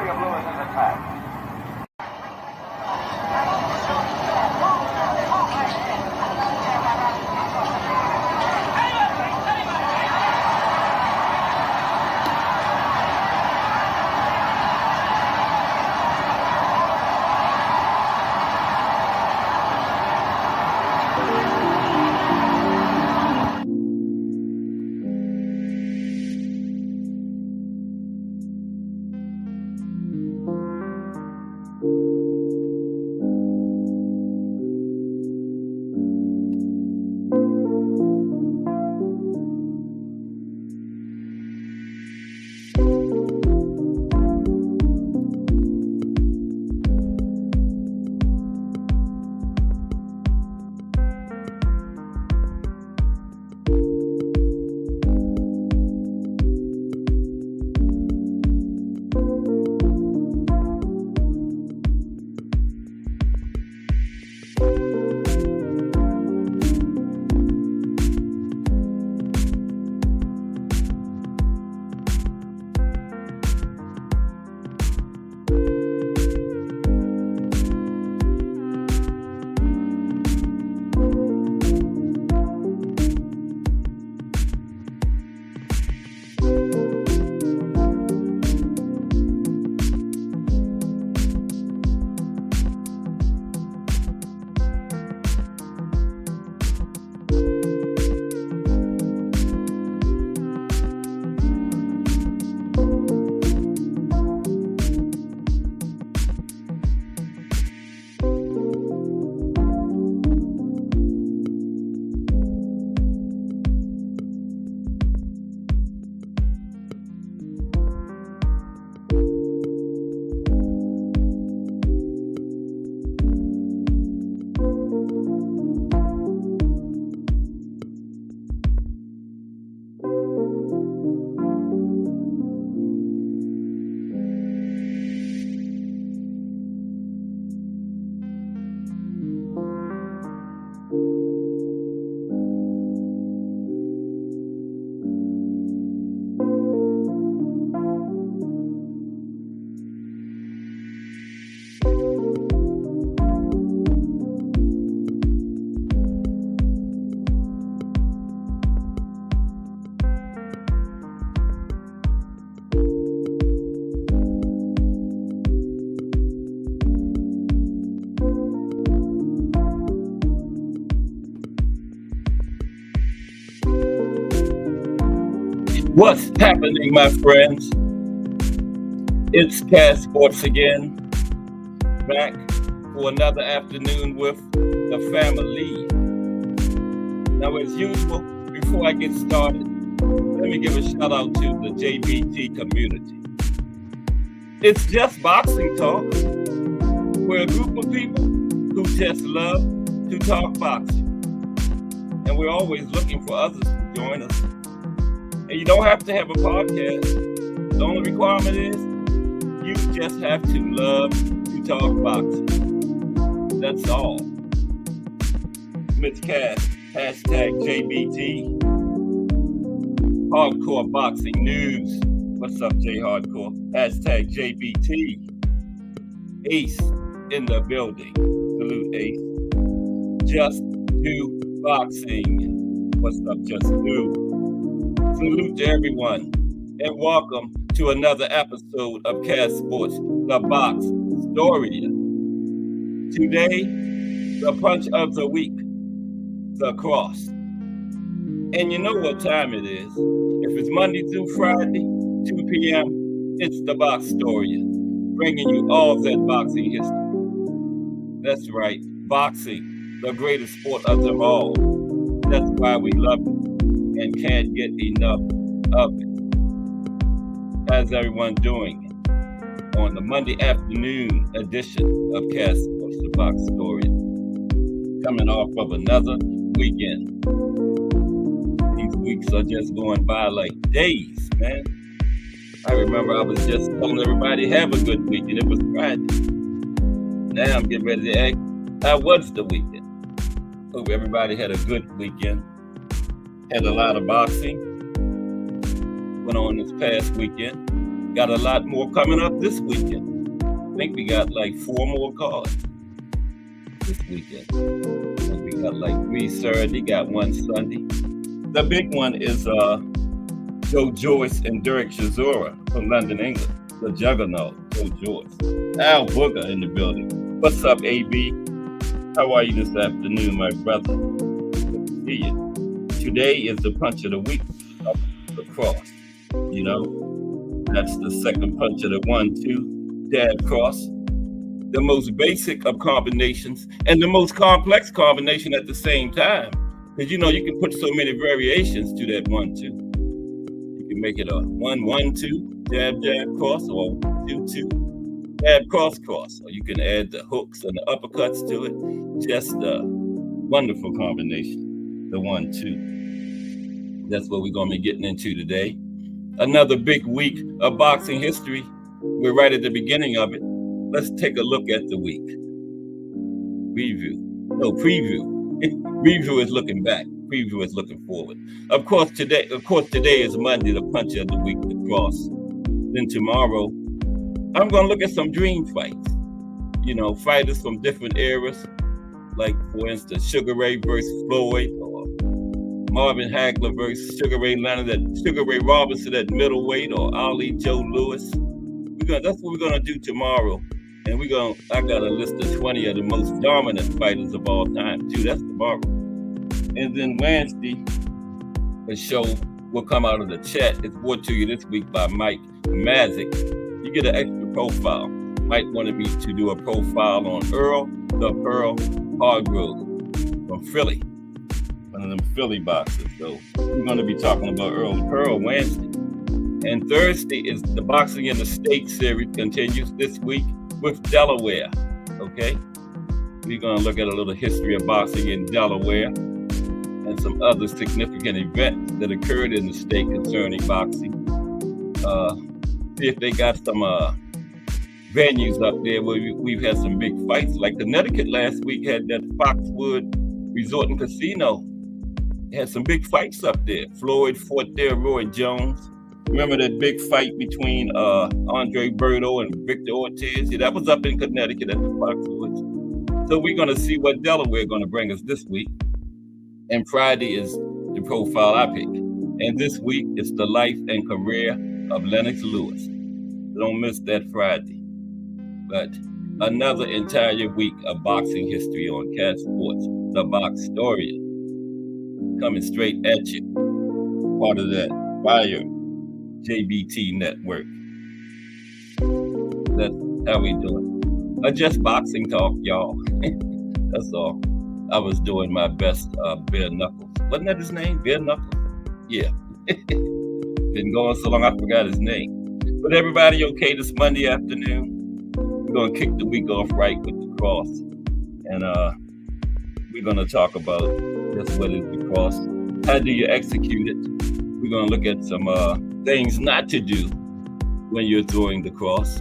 of Lewis's attack. What's happening, my friends? It's Cass Sports again, back for another afternoon with the family. Now, as usual, before I get started, let me give a shout out to the JBT community. It's just boxing talk. We're a group of people who just love to talk boxing. And we're always looking for others to join us. And you don't have to have a podcast. The only requirement is you just have to love to talk boxing. That's all. Mitch Cass, hashtag JBT. Hardcore Boxing News. What's up, J Hardcore? Hashtag JBT. Ace in the building. Salute, Ace. Just Do Boxing. What's up, Just Do? Salute to everyone, and welcome to another episode of Cass Sports, the Box Story. Today, the punch of the week, the cross. And you know what time it is. If it's Monday through Friday, 2 p.m., it's the Box Story, bringing you all that boxing history. That's right, boxing, the greatest sport of them all. That's why we love it and can't get enough of it. How's everyone doing on the Monday afternoon edition of Cass Sports, the Box Story? Coming off of another weekend. These weeks are just going by like days, man. I remember I was just telling everybody, have a good weekend. It was Friday. Now I'm getting ready to ask, how was the weekend? Hope everybody had a good weekend. Had a lot of boxing. Went on this past weekend. Got a lot more coming up this weekend. I think we got like 4 more cards this weekend. We got like 3 Saturday, got 1 Sunday. The big one is Joe Joyce and Derek Chisora from London, England. The juggernaut, Joe Joyce. Al Booger in the building. What's up, AB? How are you this afternoon, my brother? Good to see you. Today is the punch of the week of the cross. You know, that's the second punch of the 1-2 dab cross. The most basic of combinations and the most complex combination at the same time. Because you know, you can put so many variations to that 1-2. You can make it a 1-1-2 jab jab cross, or 2-2 jab cross cross. Or you can add the hooks and the uppercuts to it. Just a wonderful combination, the 1-2. That's what we're going to be getting into today. Another big week of boxing history. We're right at the beginning of it. Let's take a look at the week. Preview. Review is looking back. Preview is looking forward. Of course, today is Monday, the punch of the week, the cross. Then tomorrow, I'm going to look at some dream fights. You know, fighters from different eras, like, for instance, Sugar Ray versus Floyd, or Marvin Hagler versus Sugar Ray Leonard, Sugar Ray Robinson at middleweight, or Ali Joe Lewis. That's what we're going to do tomorrow. And I got a list of 20 of the most dominant fighters of all time, too. That's tomorrow. And then Wednesday, a show will come out of the chat. It's brought to you this week by Mike Mazik. You get an extra profile. Mike wanted me to do a profile on Earl the Pearl Hargrove from Philly, one of them Philly boxers. So we're going to be talking about Earl the Pearl Wednesday. And Thursday is the Boxing in the State series continues this week with Delaware. Okay, we're going to look at a little history of boxing in Delaware and some other significant events that occurred in the state concerning boxing. See if they got some venues up there where we've had some big fights. Like Connecticut last week had that Foxwood Resort and Casino. It had some big fights up there. Floyd fought there, Roy Jones. Remember that big fight between Andre Berto and Victor Ortiz? Yeah, that was up in Connecticut at the Foxwoods. So we're going to see what Delaware going to bring us this week. And Friday is the profile I pick. And this week, it's the life and career of Lennox Lewis. So don't miss that Friday. But another entire week of boxing history on Cat Sports, the Box Story, coming straight at you. Part of that Fire JBT network. That's how we doing. Just boxing talk, y'all. That's all. I was doing my best, Bare Knuckles. Wasn't that his name? Bare Knuckles? Yeah. Been going so long I forgot his name. But everybody okay this Monday afternoon? We're going to kick the week off right with the cross. And we're going to talk about just what is the cross. How do you execute it? We're going to look at some things not to do when you're throwing the cross.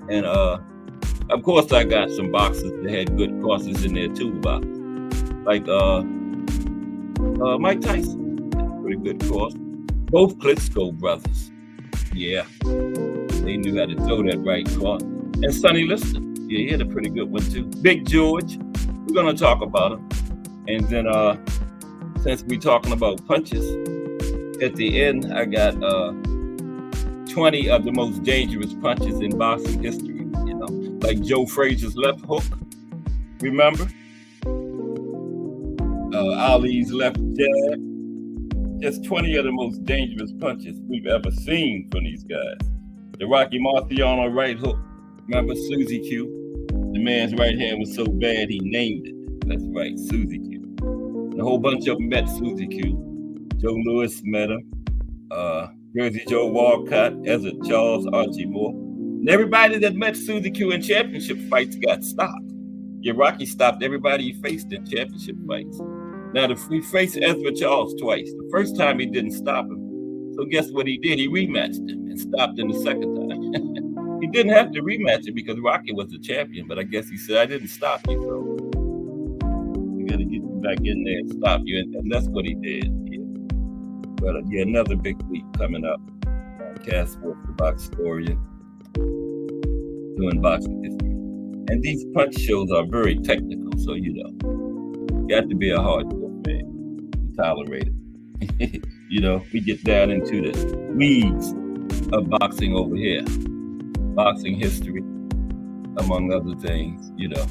And of course, I got some boxes that had good crosses in their toolbox. Like Mike Tyson, pretty good cross. Both Klitschko brothers, yeah, they knew how to throw that right cross. And Sonny Liston, yeah, he had a pretty good one too. Big George, we're gonna talk about him. And then since we're talking about punches, at the end I got 20 of the most dangerous punches in boxing history. You know, like Joe Frazier's left hook, remember? Ali's left jab. Just 20 of the most dangerous punches we've ever seen from these guys. The Rocky Marciano right hook. Remember Suzy Q? The man's right hand was so bad he named it. That's right, Suzy Q. And a whole bunch of them met Suzy Q. Joe Louis met her. Jersey Joe Walcott, Ezra Charles, Archie Moore. And everybody that met Suzy Q in championship fights got stopped. Yeah, Rocky stopped everybody he faced in championship fights. Now, he faced Ezra Charles twice. The first time he didn't stop him. So guess what he did? He rematched him and stopped him the second time. He didn't have to rematch it because Rocky was the champion, but I guess he said, I didn't stop you, so I got to get you back in there and stop you. And that's what he did. Yeah. But yeah, another big week coming up. Cast forth the box historian doing boxing history. And these punch shows are very technical, so you got to be a hardcore fan to tolerate it. We get down into the weeds of boxing over here, boxing history, among other things, because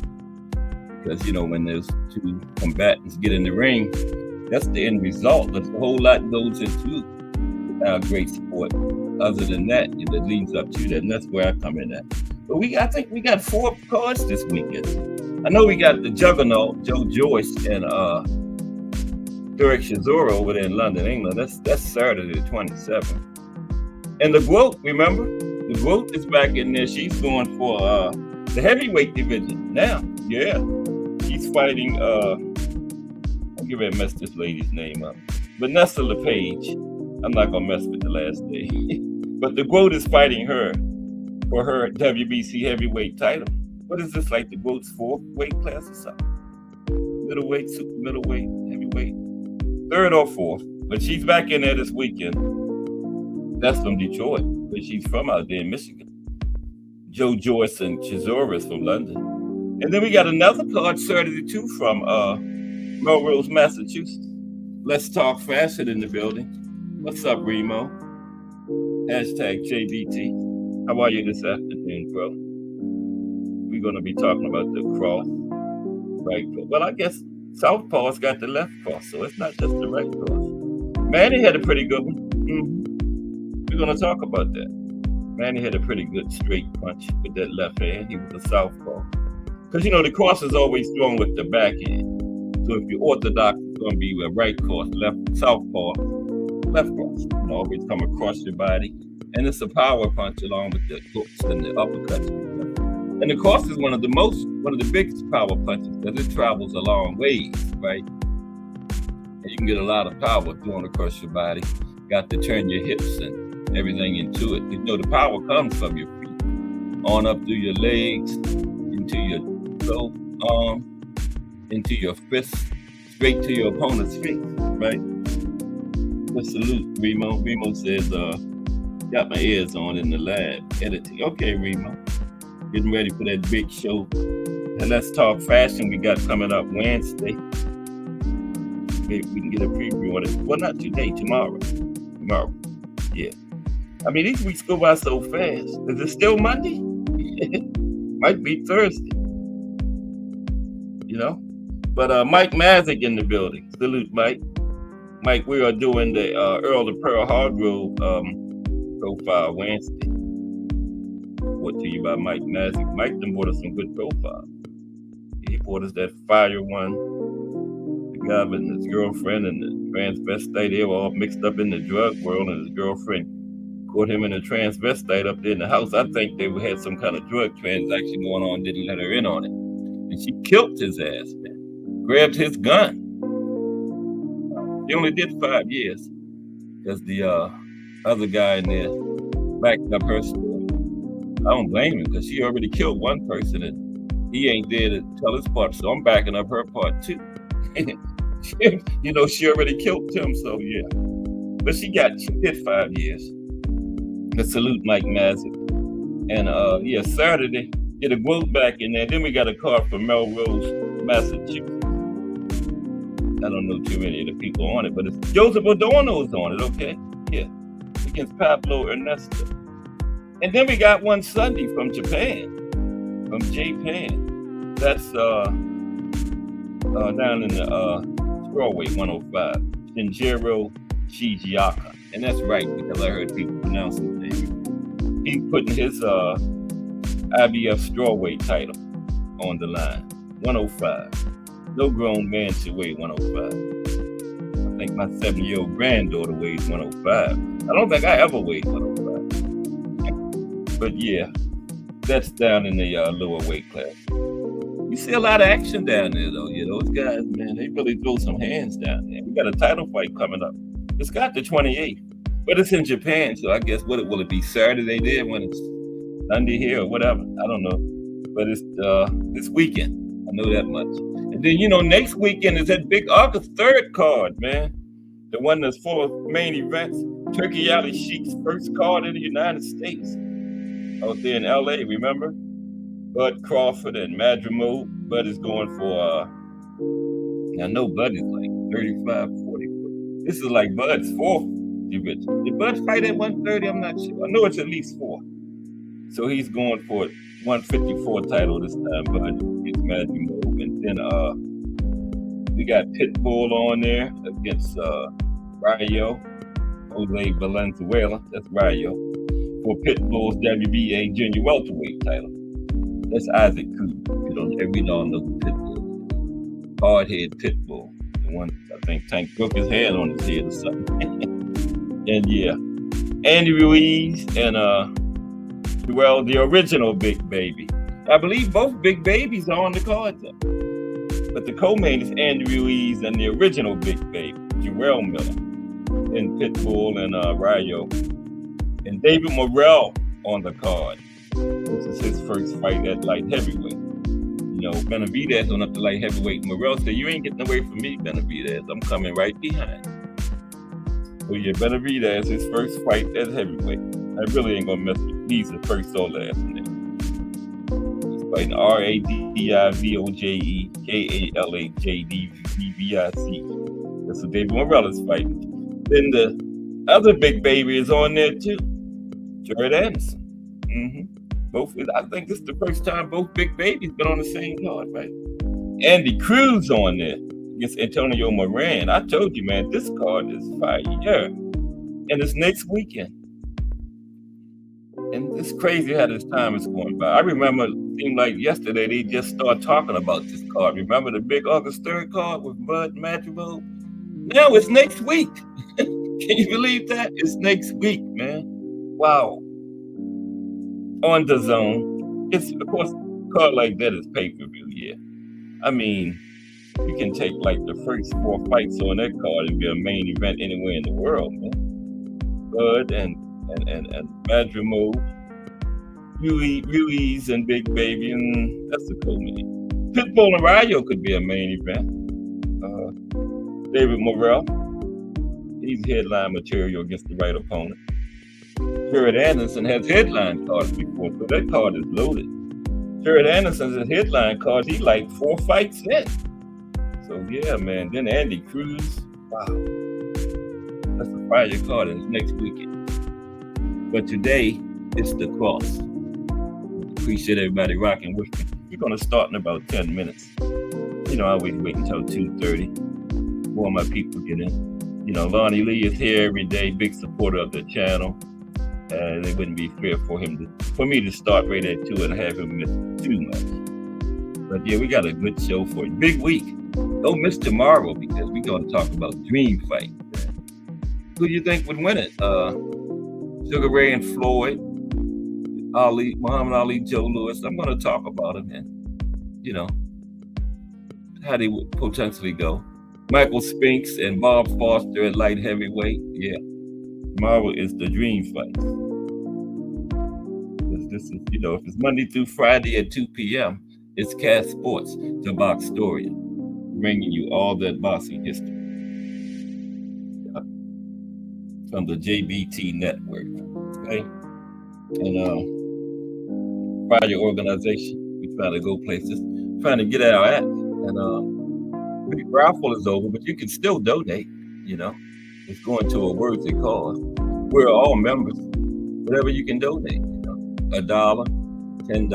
when those two combatants get in the ring, that's the end result. There's a whole lot goes into our great sport. Other than that, it leads up to that, and that's where I come in at. But I think we got 4 cards this weekend. I know we got the Juggernaut, Joe Joyce, and Derek Chisora over there in London, England. That's Saturday the 27th. And the Goat, remember? The Goat is back in there. She's going for the heavyweight division now. Yeah. She's fighting, I'm getting ready to mess this lady's name up. Vanessa LePage. I'm not going to mess with the last name. But the Goat is fighting her for her WBC heavyweight title. What is this, like the Goat's 4th weight class or something? Middleweight, super middleweight, heavyweight. 3rd or 4th. But she's back in there this weekend. That's from Detroit, where she's from out there in Michigan. Joe Joyce and Chisora is from London. And then we got another card Saturday too from Melrose, Massachusetts. Let's Talk Fashion in the building. What's up, Remo? Hashtag JBT. How are you this afternoon, bro? We're going to be talking about the cross, right cross. Well, I guess Southpaw's got the left cross, so it's not just the right cross. Manny had a pretty good one. We're going to talk about that. Manny had a pretty good straight punch with that left hand. He was a southpaw. Because, the cross is always thrown with the back hand. So if you're orthodox, it's going to be a right cross, southpaw, left cross. Always come across your body. And it's a power punch along with the hooks and the uppercuts. And the cross is one of the biggest power punches because it travels a long ways, right? And you can get a lot of power thrown across your body. Got to turn your hips and everything into it. The power comes from your feet, on up through your legs, into your throat, arm, into your fist, straight to your opponent's face, right? But salute, Remo. Remo says, got my ears on in the lab, editing. Okay, Remo. Getting ready for that big show. And Let's Talk Fashion we got coming up Wednesday. Maybe we can get a preview on it. Well, not today, tomorrow. Tomorrow. Yeah. I mean, these weeks go by so fast. Is it still Monday? Might be Thursday. But Mike Mazik in the building. Salute, Mike. Mike, we are doing the Earl of Pearl Hardgrove profile Wednesday. Brought to you by Mike Mazik. Mike done brought us some good profiles. He brought us that fire one. The guy and his girlfriend and the transvestite, they were all mixed up in the drug world, and his girlfriend caught him in a transvestite up there in the house. I think they had some kind of drug transaction going on, didn't let her in on it. And she killed his ass, man. Grabbed his gun. He only did 5 years because the other guy in there backed up her story. I don't blame him because she already killed one person and he ain't there to tell his part. So I'm backing up her part too. She already killed him, so yeah. But she did 5 years. Let's salute Mike Mazik. And Saturday, get a Goat back in there. Then we got a card from Melrose, Massachusetts. I don't know too many of the people on it, but it's Joseph Adorno's on it, okay? Yeah. Against Pablo Ernesto. And then we got one Sunday from Japan. From Japan. That's down in the strawweight 105. Shinjiro Shigeaka. And that's right, because I heard people pronounce his name. He's putting his IBF strawweight title on the line. 105. No grown man should weigh 105. I think my 7-year-old granddaughter weighs 105. I don't think I ever weighed 105. But yeah, that's down in the lower weight class. You see a lot of action down there, though. Those guys, man, they really throw some hands down there. We got a title fight coming up. It's got the 28th, but it's in Japan, so I guess will it be Saturday there when it's Sunday here or whatever? I don't know, but it's this weekend. I know that much. And then next weekend is that big August 3rd card, man. The one that's full of main events. Turkey Alley Sheik's first card in the United States. Out there in LA, remember? Bud Crawford and Madrimal. Bud is going for I know Bud is like 35, 40. This is like Bud's fourth division. Did Bud fight at 130? I'm not sure. I know it's at least 4. So he's going for 154 title this time. Bud gets Madrimal. And then we got Pitbull on there against Rayo. Jose Valenzuela. That's Rayo. For Pitbull's WBA junior welterweight title. That's Isaac Cruz. We don't know who Pitbull is. Hardhead Pitbull. The one, I think Tank broke his head on his head or something. And yeah, Andy Ruiz and the original Big Baby. I believe both Big Babies are on the card though. But the co-main is Andy Ruiz and the original Big Baby, Jarrell Miller. And Pitbull and Rayo. And David Morrell on the card. This is his first fight at light heavyweight. Benavidez went up to light heavyweight. Morrell said, "You ain't getting away from me, Benavidez. I'm coming right behind." So yeah, Benavidez, his first fight at heavyweight. I really ain't gonna mess with these the first or last name. He's fighting RADIVOJEKALAJDVBIC. That's what David Morrell is fighting. Then the other Big Baby is on there too. Jared Anderson. I think this is the first time both Big Babies been on the same card, right? Andy Cruz on there against Antonio Moran. I told you, man, this card is fire. And it's next weekend. And it's crazy how this time is going by. I remember it seemed like yesterday they just started talking about this card. Remember the big August 3rd card with Bud Madrigal? Now it's next week. Can you believe that? It's next week, man. Wow. On the zone. It's, of course, a card like that is pay-per-view, yeah. I mean, you can take like the first 4 fights on that card and be a main event anywhere in the world, man. Bud and Madrimal, Ruiz and Big Baby, and that's the co-main. Pitbull and Rayo could be a main event. David Morrell, he's headline material against the right opponent. Jared Anderson has headline cards before, so that card is loaded. Jared Anderson's headline card, he like 4 fights in. So yeah, man. Then Andy Cruz, wow. That's a fire card, and it's next weekend. But today, it's the cross. Appreciate everybody rocking with me. We're going to start in about 10 minutes. I always wait until 2:30. More of my people get in. Lonnie Lee is here every day, big supporter of the channel. It wouldn't be fair for me to start right at 2 and have him miss too much. But yeah, we got a good show for you. Big week. Don't miss tomorrow because we're going to talk about Dream Fight. Who do you think would win it? Sugar Ray and Floyd, Muhammad Ali, Joe Louis. I'm going to talk about them and, how they would potentially go. Michael Spinks and Bob Foster at light heavyweight. Yeah. Tomorrow is the Dream Fight. This is, if it's Monday through Friday at 2 p.m., it's Cast Sports, the Box Story, bringing you all that boxing history from the JBT network. Okay? And Friday organization, we trying to go places, trying to get our act. And the raffle is over, but you can still donate, It's going to a worthy cause. We're all members. Whatever you can donate, $1, $10,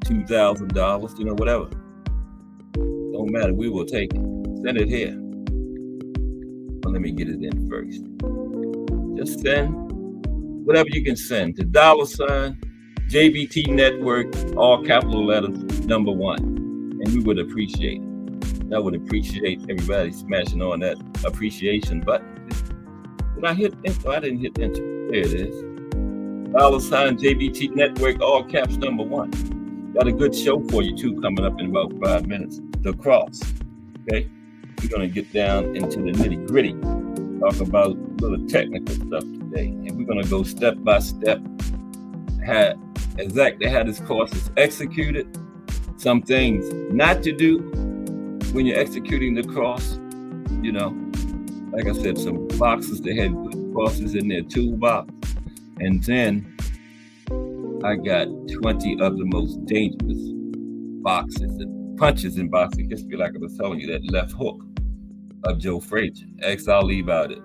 $2,000, whatever. Don't matter. We will take it. Send it here. Well, let me get it in first. Just send whatever you can send to $ JBT Network, all capital letters, #1, and we would appreciate it. I would appreciate everybody smashing on that appreciation button. Did I hit enter? I didn't hit enter. There it is. $ JBT Network, all caps #1. Got a good show for you too coming up in about 5 minutes. The cross. Okay? We're going to get down into the nitty gritty. Talk about a little technical stuff today. And we're going to go step by step. Exactly how this course is executed. Some things not to do when you're executing the cross, like I said, some boxers that had good crosses in their toolbox. And then I got 20 of the most dangerous boxes and punches in boxing history, like I was telling you, that left hook of Joe Frazier. Ask Ali about it.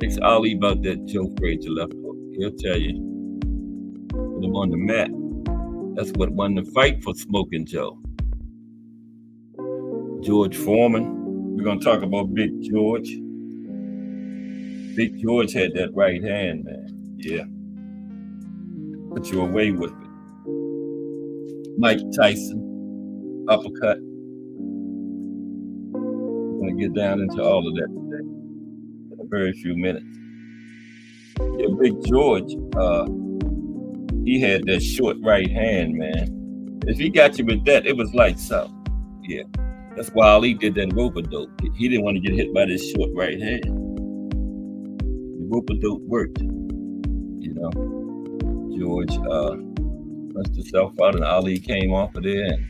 Ask Ali about that Joe Frazier left hook. He'll tell you. Put him on the mat. That's what won the fight for Smoking Joe. George Foreman. We're going to talk about Big George. Big George had that right hand, man. Yeah. Put you away with it. Mike Tyson, uppercut. I'm going to get down into all of that today in a very few minutes. Yeah, Big George, he had that short right hand, man. If he got you with that, it was lights out. Yeah. That's why Ali did that rope-a-dope. He didn't want to get hit by this short right hand. The rope-a-dope worked. You know, George punched himself out, and Ali came off of there and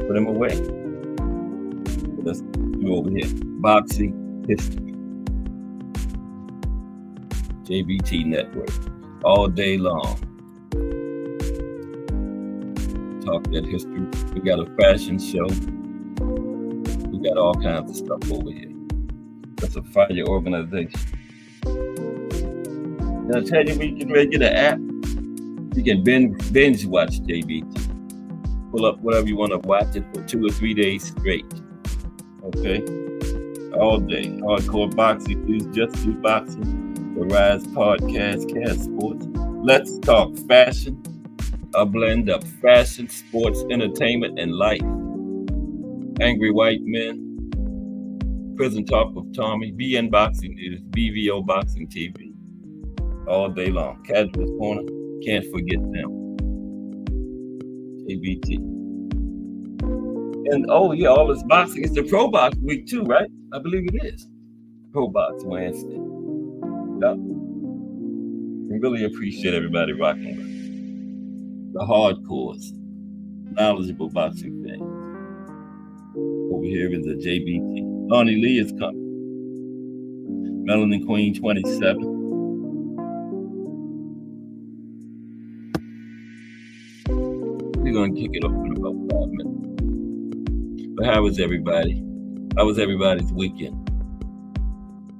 put him away. Let's do over here. Boxing history. JBT Network. All day long. Talk that history. We got a fashion show. We got all kinds of stuff over here. That's a fire organization. Did I tell you we can get an app? You can binge watch JBT. Pull up whatever you want to watch it for 2 or 3 days straight. Okay? All day. Hardcore boxing news, just do boxing. The Rise Podcast, Cast Sports. Let's talk fashion. A blend of fashion, sports, entertainment, and life. Angry White Men. Prison Talk with Tommy. BN Boxing News. BVO Boxing TV. All day long. Casual's Corner. Can't forget them. JBT. And oh yeah, all this boxing. It's the Pro Box week too, right? I believe it is. Pro Box Wednesday. Yep. I really appreciate everybody rocking with us. The hardcores. Knowledgeable boxing fans. Over here is a JBT. Lonnie Lee is coming. Melanin Queen 27. We're going to kick it off in about 5 minutes. But how was everybody? How was everybody's weekend?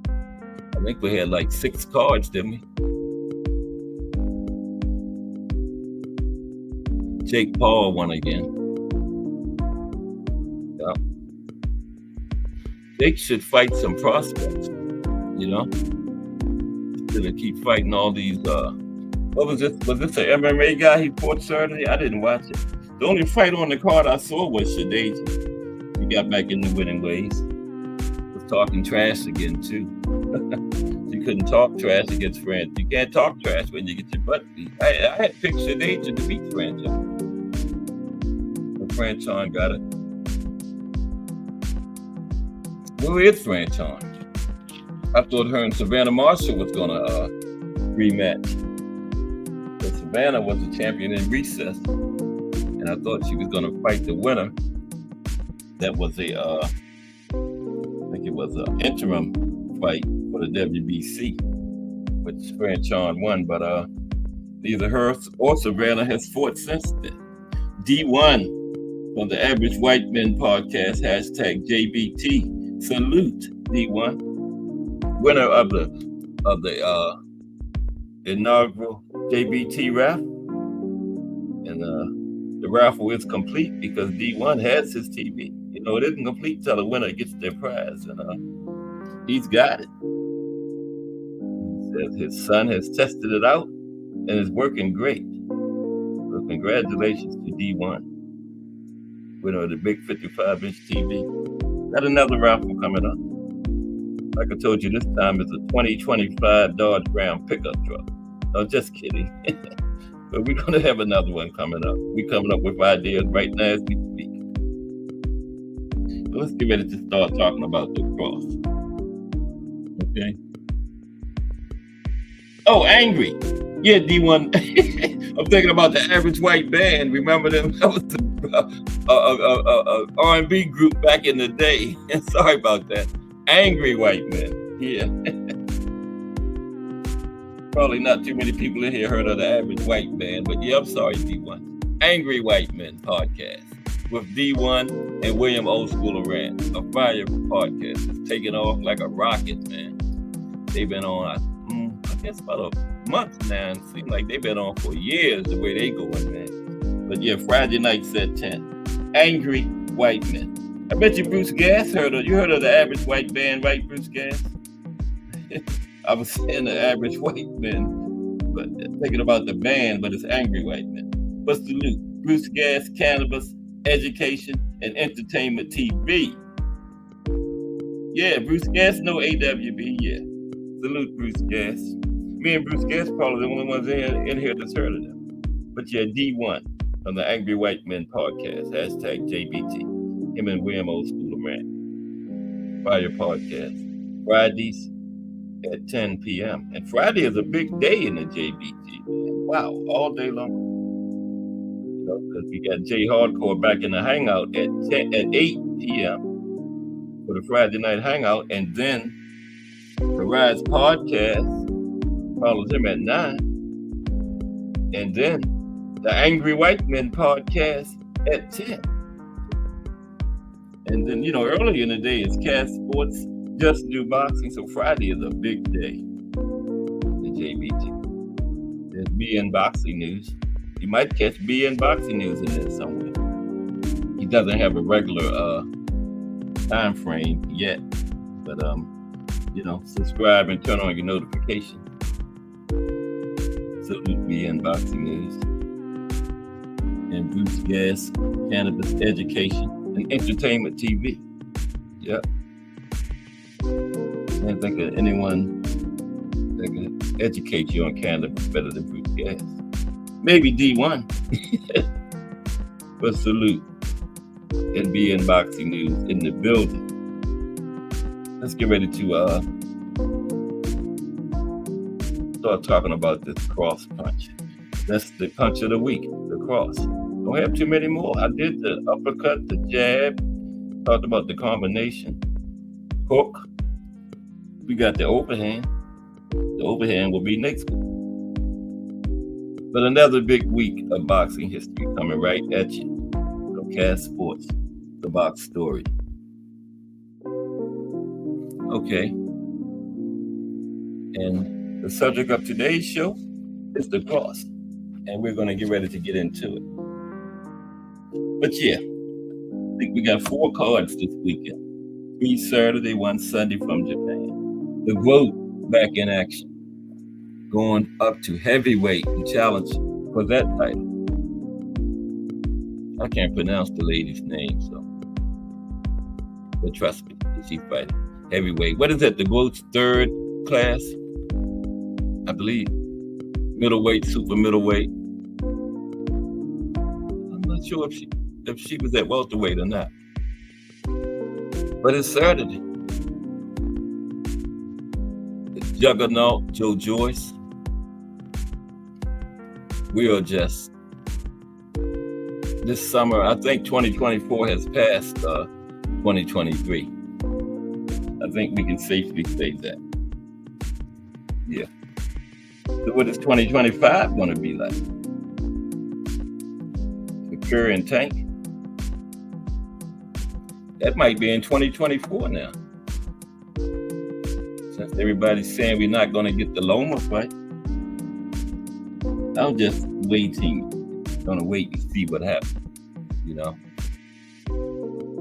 I think we had like 6 cards, didn't we? Jake Paul won again. Yeah. Jake should fight some prospects, you know? Instead of keep fighting all these, what was this? Was this an MMA guy he fought Saturday? I didn't watch it. The only fight on the card I saw was Shadeji. He got back in the winning ways. Was talking trash again, too. You couldn't talk trash against France. You can't talk trash when you get your butt beat. I had picked Shadeji to beat Franchon. But Franchon got it. Where is Franchon? I thought her and Savannah Marshall was going to rematch. But Savannah was the champion in recess. And I thought she was going to fight the winner. That was I think it was an interim fight for the WBC, which Franchon won. But neither her or Savannah has fought since then. D1 from the Average White Men podcast, hashtag JBT. Salute D1, winner of the inaugural JBT raffle, and the raffle is complete because D1 has his TV. You know, it isn't complete till the winner gets their prize, and he's got it. He says his son has tested it out and is working great. So congratulations to D1, winner of the big 55-inch TV. Got another raffle coming up. Like I told you, this time it's a 2025 Dodge Ram pickup truck. No, just kidding. But we're going to have another one coming up. We're coming up with ideas right now as we speak. So let's get ready to start talking about the cross. Okay. Oh, Angry. Yeah, D1. I'm thinking about the Average White Band. Remember them? That was a R&B group back in the day. Sorry about that. Angry white men. Yeah. Probably not too many people in here heard of the Average White Man, but yeah, I'm sorry, D1. Angry White Men podcast with D1 and William Old School Rant. A fire podcast. It's taking off like a rocket, man. They've been on, I guess, about a month now. It seems like they've been on for years the way they going, man. But yeah, Friday nights at 10. Angry White Men. I bet you Bruce Gass heard of the Average White Band, right, Bruce Gass? I was saying the Average White Men, but thinking about the band, but it's Angry White Men. What's the loot? Bruce Gass, Cannabis, Education, and Entertainment TV. Yeah, Bruce Gass, no AWB, yeah. Salute, Bruce Gass. Me and Bruce Gass probably the only ones in here that's heard of them. But yeah, D1 on the Angry White Men podcast, hashtag JBT. Him and William Old School Rant. Fire podcast. Fridays at 10 p.m. And Friday is a big day in the JBT. Man. Wow, all day long. You know, because we got J Hardcore back in the hangout at 8 p.m. for the Friday night hangout, and then the Rise podcast follows him at 9, and then the Angry White Men podcast at 10. And then, you know, earlier in the day is Cast Sports, Just Do Boxing. So Friday is a big day in JBT. There's BN Boxing News. You might catch BN Boxing News in there somewhere. He doesn't have a regular time frame yet, but you know, subscribe and turn on your notifications. Salute BN Boxing News. And Bruce Gass, Cannabis, Education, and Entertainment TV. Yep. Can't think of anyone that can educate you on cannabis better than Bruce Gass. Maybe D1. But salute. And BN Boxing News in the building. Let's get ready to start talking about this cross punch. That's the punch of the week, the cross. Don't have too many more. I did the uppercut, the jab, talked about the combination, hook. We got the overhand. The overhand will be next week. But another big week of boxing history coming right at you. From Cast Sports, the box story. Okay. And the subject of today's show is the cross. And we're going to get ready to get into it. But yeah, I think we got 4 cards this weekend. 3 Saturday, 1 Sunday from Japan. The GOAT back in action. Going up to heavyweight and challenge for that title. I can't pronounce the lady's name, so. But trust me, she's fighting heavyweight. What is that? The GOAT's 3rd class? I believe. Middleweight, super middleweight. I'm not sure if she was at welterweight or not. But it's Saturday. The juggernaut, Joe Joyce. We are just, this summer, I think 2024 has passed 2023. I think we can safely say that. Yeah. So what is 2025 going to be like? Secure and Tank? That might be in 2024 now. Since everybody's saying we're not going to get the Loma fight. I'm just gonna wait and see what happens, you know.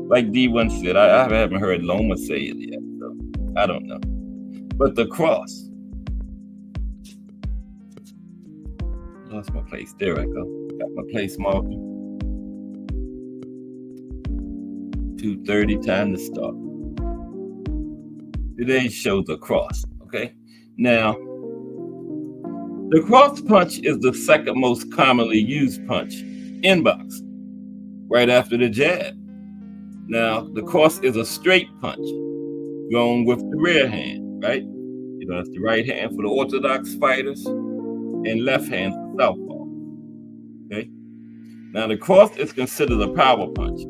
Like D1 said, I haven't heard Loma say it yet, so I don't know. But the cross. Lost my place. There I go. Got my place marked. 2:30, time to start. Today's show's a cross, okay? Now, the cross punch is the second most commonly used punch in boxing, right after the jab. Now, the cross is a straight punch, going with the rear hand, right? You know, that's the right hand for the orthodox fighters and left hand for southpaw, okay? Now, the cross is considered a power punch,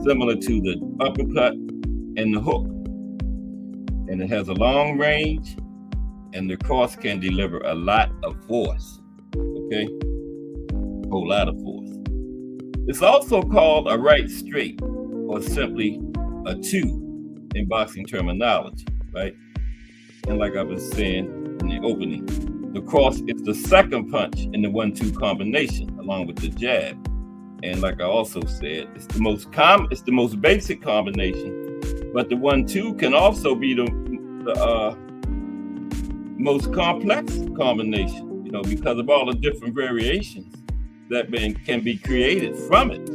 similar to the uppercut and the hook. and it has a long range, and the cross can deliver a lot of force. Okay, a whole lot of force. It's also called a right straight, or simply a 2 in boxing terminology, right? And like I was saying in the opening, the cross is the second punch in the 1-2 combination, along with the jab. And like I also said, it's the most basic combination, but the 1-2 can also be the most complex combination, because of all the different variations that can be created from it,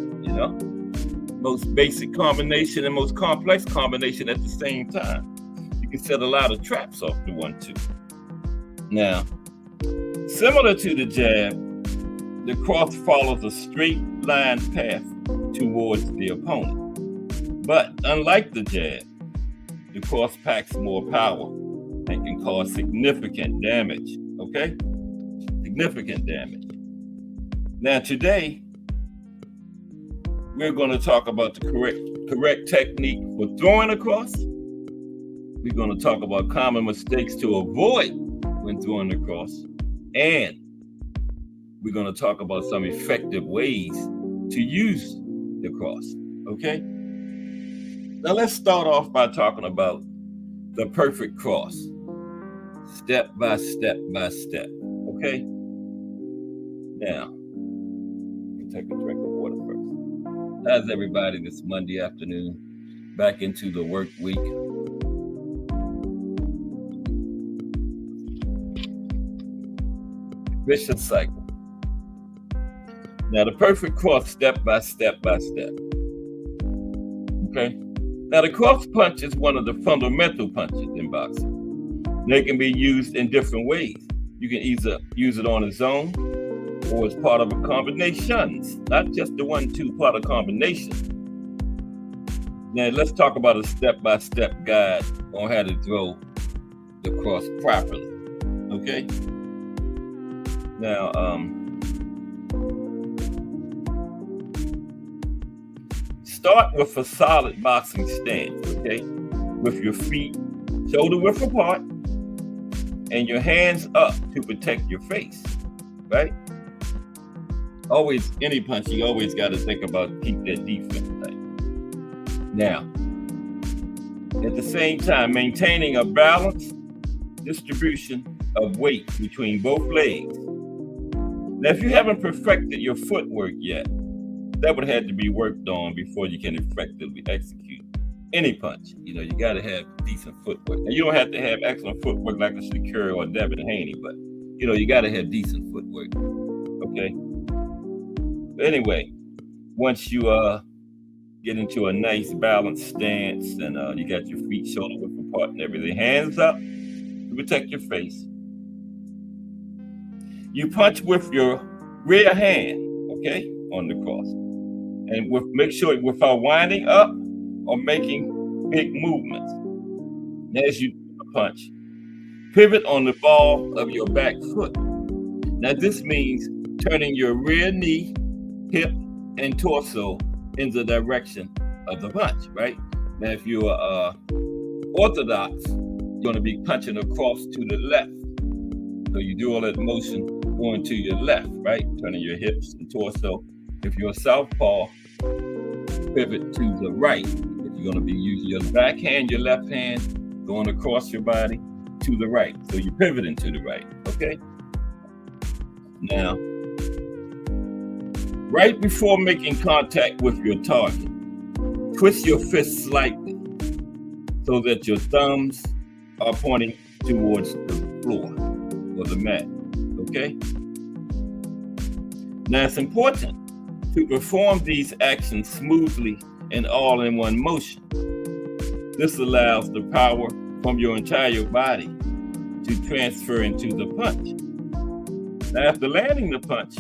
most basic combination and most complex combination at the same time. You can set a lot of traps off the 1-2. Now, similar to the jab, the cross follows a straight line path towards the opponent. But unlike the jab, the cross packs more power and can cause significant damage, okay? Significant damage. Now today, we're going to talk about the correct technique for throwing a cross. We're going to talk about common mistakes to avoid when throwing the cross. And we're going to talk about some effective ways to use the cross, okay? Now let's start off by talking about the perfect cross, step by step by step, okay? Now, let me take a drink of water first. How's everybody this Monday afternoon, back into the work week? Vicious cycle. Now, the perfect cross, step by step by step. Okay? Now, the cross punch is one of the fundamental punches in boxing. They can be used in different ways. You can either use it on its own or as part of a combination, not just the 1-2 part of combination. Now, let's talk about a step-by-step guide on how to throw the cross properly. Okay? Now, start with a solid boxing stance, okay? With your feet shoulder width apart and your hands up to protect your face, right? Always, any punch, you always got to think about keep that defense tight. Now, at the same time, maintaining a balanced distribution of weight between both legs. Now, if you haven't perfected your footwork yet, that would have to be worked on before you can effectively execute any punch. You got to have decent footwork. Now, you don't have to have excellent footwork like a Shakira or Devin Haney, but, you got to have decent footwork, okay? But anyway, once you get into a nice balanced stance and you got your feet shoulder width apart and everything, hands up to protect your face. You punch with your rear hand, okay, on the cross. And make sure without winding up or making big movements. As you do the punch, pivot on the ball of your back foot. Now this means turning your rear knee, hip, and torso in the direction of the punch, right? Now if you're orthodox, you're going to be punching across to the left. So you do all that motion going to your left, right? Turning your hips and torso. If you're a southpaw, pivot to the right. If you're going to be using your back hand, your left hand, going across your body to the right. So you're pivoting to the right, okay? Now, right before making contact with your target, twist your fist slightly so that your thumbs are pointing towards the floor or the mat, okay? Now, it's important to perform these actions smoothly and all in one motion. This allows the power from your entire body to transfer into the punch. Now, after landing the punch,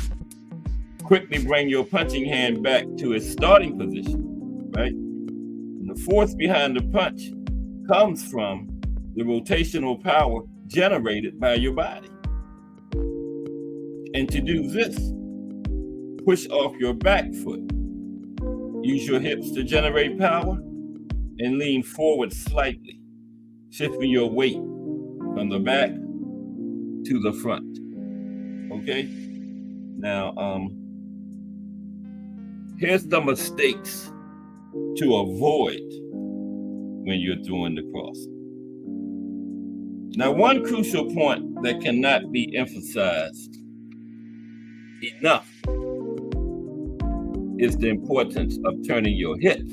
quickly bring your punching hand back to its starting position, right? And the force behind the punch comes from the rotational power generated by your body. And to do this, push off your back foot. Use your hips to generate power and lean forward slightly. shifting your weight from the back to the front. Okay? Now, here's the mistakes to avoid when you're doing the cross. Now, one crucial point that cannot be emphasized enough is the importance of turning your hips.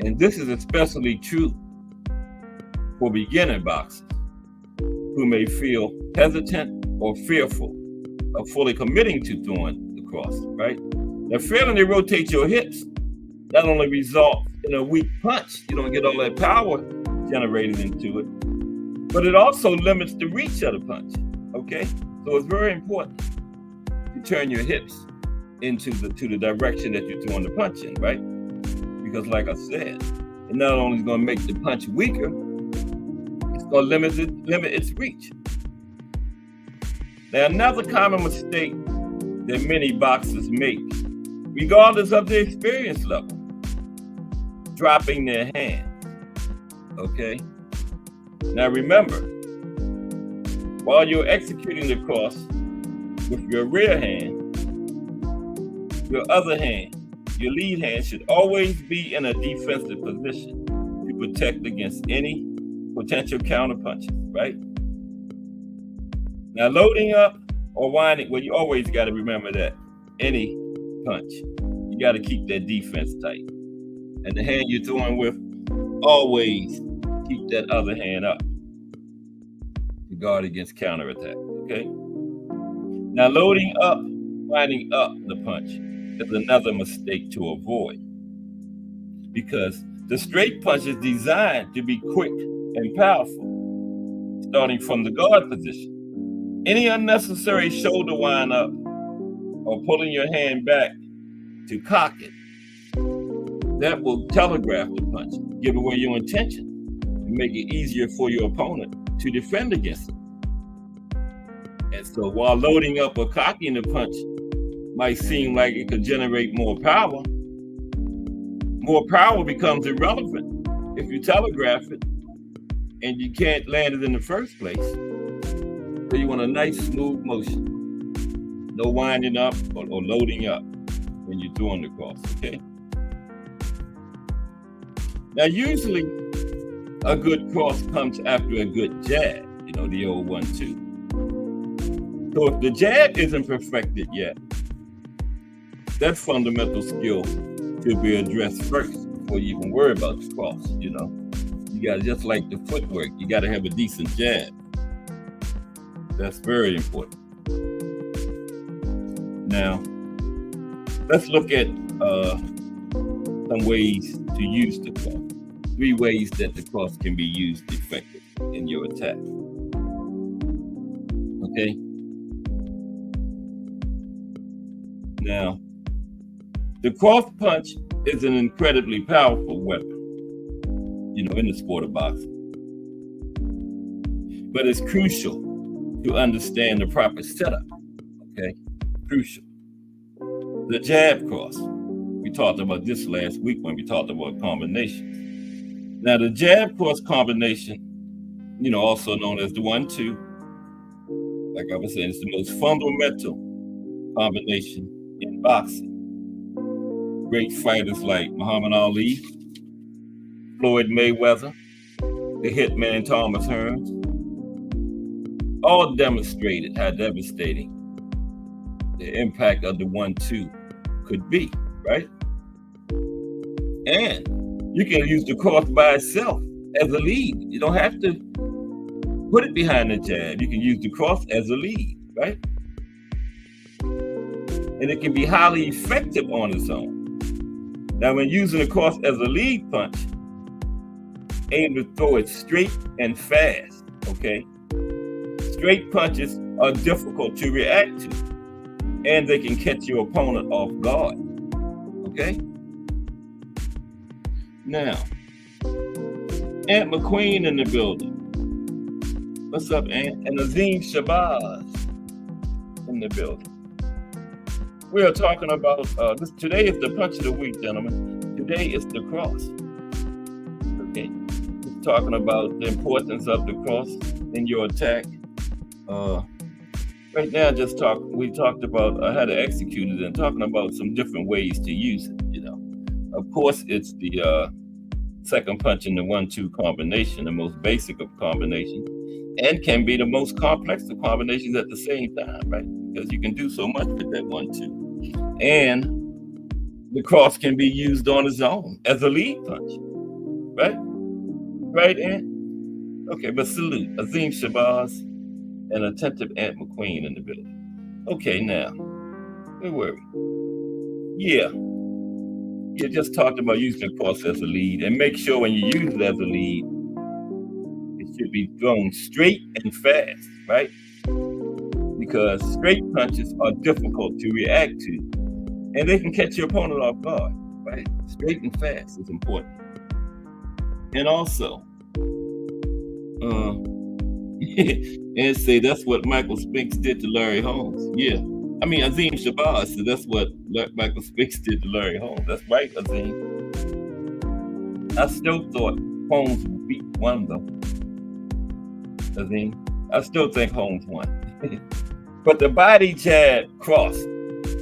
And this is especially true for beginner boxers who may feel hesitant or fearful of fully committing to doing the cross, right? Now, failing to rotate your hips not only results in a weak punch, you don't get all that power generated into it, but it also limits the reach of the punch, okay? So it's very important to turn your hips into the direction that you're throwing the punch in, right? Because like I said, it not only is going to make the punch weaker, it's going to limit its reach. Now, another common mistake that many boxers make, regardless of their experience level, dropping their hands, okay? Now remember, while you're executing the cross with your rear hand, your other hand, your lead hand should always be in a defensive position to protect against any potential counter punches, right? Now loading up or winding, well, you always got to remember that any punch, you got to keep that defense tight. And the hand you're throwing with, always keep that other hand up to guard against counterattack, okay? Now loading up, winding up the punch is another mistake to avoid, because the straight punch is designed to be quick and powerful, starting from the guard position. Any unnecessary shoulder wind up or pulling your hand back to cock it, that will telegraph the punch, give away your intention, and make it easier for your opponent to defend against it. And so while loading up or cocking the punch might seem like it could generate more power becomes irrelevant if you telegraph it and you can't land it in the first place. So you want a nice smooth motion. No winding up or loading up when you're doing the cross, okay? Now, usually a good cross comes after a good jab, you know, the old 1-2. So if the jab isn't perfected yet, that fundamental skill should be addressed first before you even worry about the cross, you know. You got to, just like the footwork, you got to have a decent jab. That's very important. Now, let's look at some ways to use the cross. 3 ways that the cross can be used effectively in your attack. Okay? Now, the cross punch is an incredibly powerful weapon, you know, in the sport of boxing. But it's crucial to understand the proper setup, okay? Crucial. The jab cross. We talked about this last week when we talked about combinations. Now, the jab cross combination, you know, also known as the 1-2, like I was saying, it's the most fundamental combination in boxing. Great fighters like Muhammad Ali, Floyd Mayweather, the hitman Thomas Hearns, all demonstrated how devastating the impact of the 1-2 could be, right? And you can use the cross by itself as a lead. You don't have to put it behind the jab. You can use the cross as a lead, right? And it can be highly effective on its own. Now, when using the cross as a lead punch, aim to throw it straight and fast, okay? Straight punches are difficult to react to, and they can catch your opponent off guard, okay? Now, Ant McQueen in the building. What's up, Ant? And Azim Shabazz in the building. We are talking about, today is the punch of the week, gentlemen. Today is the cross. Okay? It's talking about the importance of the cross in your attack. Right now, we talked about how to execute it and talking about some different ways to use it. Of course, it's the second punch in the 1-2 combination, the most basic of combinations, and can be the most complex of combinations at the same time, right? Because you can do so much with that 1-2. And the cross can be used on its own as a lead punch, right? Right, Ant? Okay, but salute Azim Shabazz and attentive Aunt McQueen in the building. Okay, now, where were we? Yeah, just talked about using the cross as a lead, and make sure when you use it as a lead, it should be thrown straight and fast, right? Because straight punches are difficult to react to, and they can catch your opponent off guard, right? Straight and fast is important. And also, and say that's what Michael Spinks did to Larry Holmes. Yeah. I mean, Azim Shabazz said that's what Michael Spinks did to Larry Holmes. That's right, Azim. I still thought Holmes won, though. Azim. I still think Holmes won. But the body jab cross.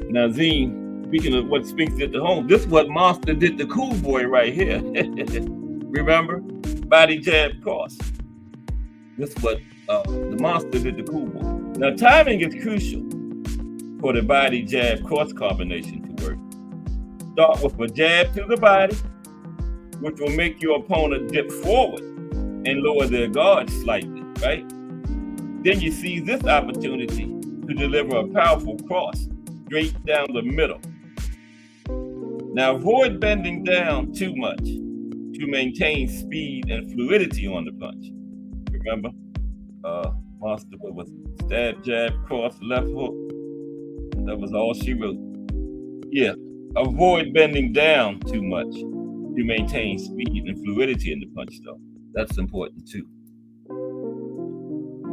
Now, Azim, speaking of what Spinks did to Holmes, this is what Monster did to Cool Boy right here. Remember? Body jab cross. This is what the Monster did to Cool Boy. Now, timing is crucial for the body jab cross combination to work. Start with a jab to the body, which will make your opponent dip forward and lower their guard slightly, right? Then you seize this opportunity to deliver a powerful cross straight down the middle. Now, avoid bending down too much to maintain speed and fluidity on the punch. Remember, Monster was stab, jab, cross, left hook. That was all she wrote. Yeah, avoid bending down too much to maintain speed and fluidity in the punch, though. That's important too.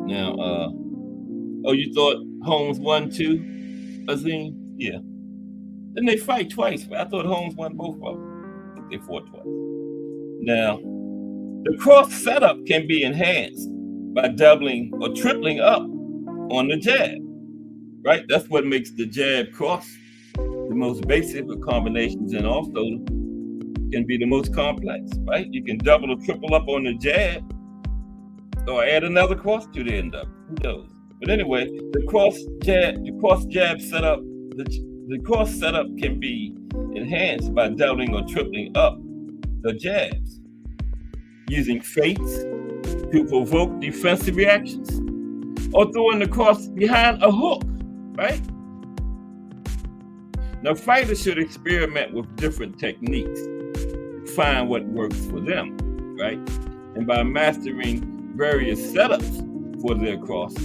Now, you thought Holmes won too, Azim? Yeah. Didn't they fight twice? I thought Holmes won both of them. I think they fought twice. Now, the cross setup can be enhanced by doubling or tripling up on the jab, right? That's what makes the jab cross the most basic of combinations, and also can be the most complex, right? You can double or triple up on the jab or add another cross to the end up. Who knows? But anyway, the cross jab setup, the cross setup can be enhanced by doubling or tripling up the jabs, using feints to provoke defensive reactions, or throwing the cross behind a hook, right? Now, fighters should experiment with different techniques to find what works for them, right? And by mastering various setups for their cross,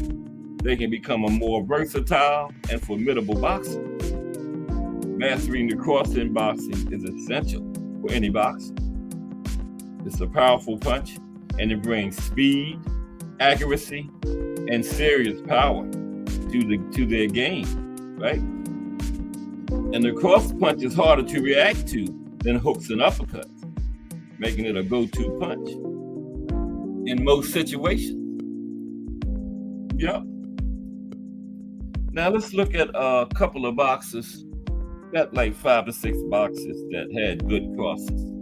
they can become a more versatile and formidable boxer. Mastering the cross in boxing is essential for any boxer. It's a powerful punch, and it brings speed, accuracy, and serious power to their game, right? And the cross punch is harder to react to than hooks and uppercuts, making it a go-to punch in most situations. Yep. Now let's look at a couple of boxers. Got like 5 or 6 boxers that had good crosses.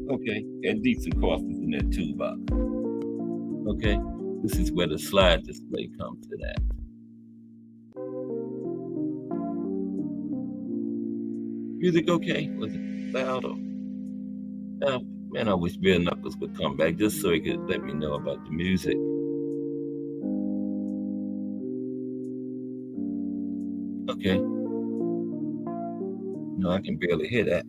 Okay, and decent crosses in their toolbox. Okay, this is where the slide display comes to that. Music okay? Was it loud or? Man, I wish Bill Knuckles would come back just so he could let me know about the music. Okay. No, I can barely hear that.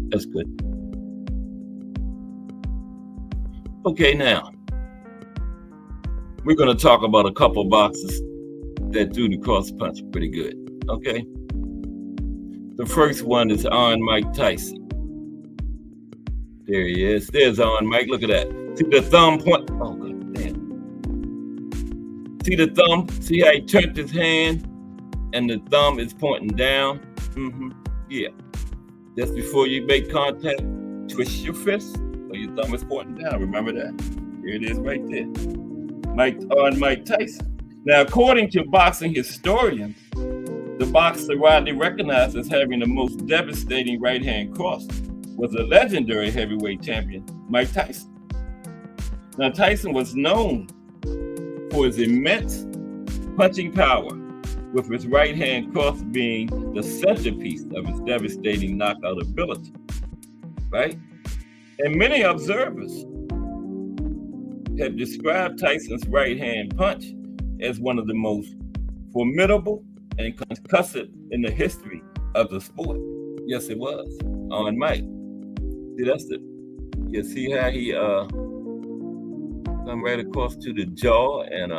That's good. Okay, now we're going to talk about a couple boxers that do the cross punch pretty good. Okay. The first one is Iron Mike Tyson. There he is. There's Iron Mike. Look at that. See the thumb point? Oh, God damn. See the thumb? See how he turned his hand and the thumb is pointing down? Yeah. Just before you make contact, twist your fist so your thumb is pointing down. Remember that? Here it is right there. Mike Tyson. Now, according to boxing historians, the boxer widely recognized as having the most devastating right-hand cross was the legendary heavyweight champion, Mike Tyson. Now, Tyson was known for his immense punching power, with his right-hand cross being the centerpiece of his devastating knockout ability, right? And many observers have described Tyson's right-hand punch as one of the most formidable and concussive in the history of the sport. Yes, it was on Mike. See, that's the. You see how he come right across to the jaw and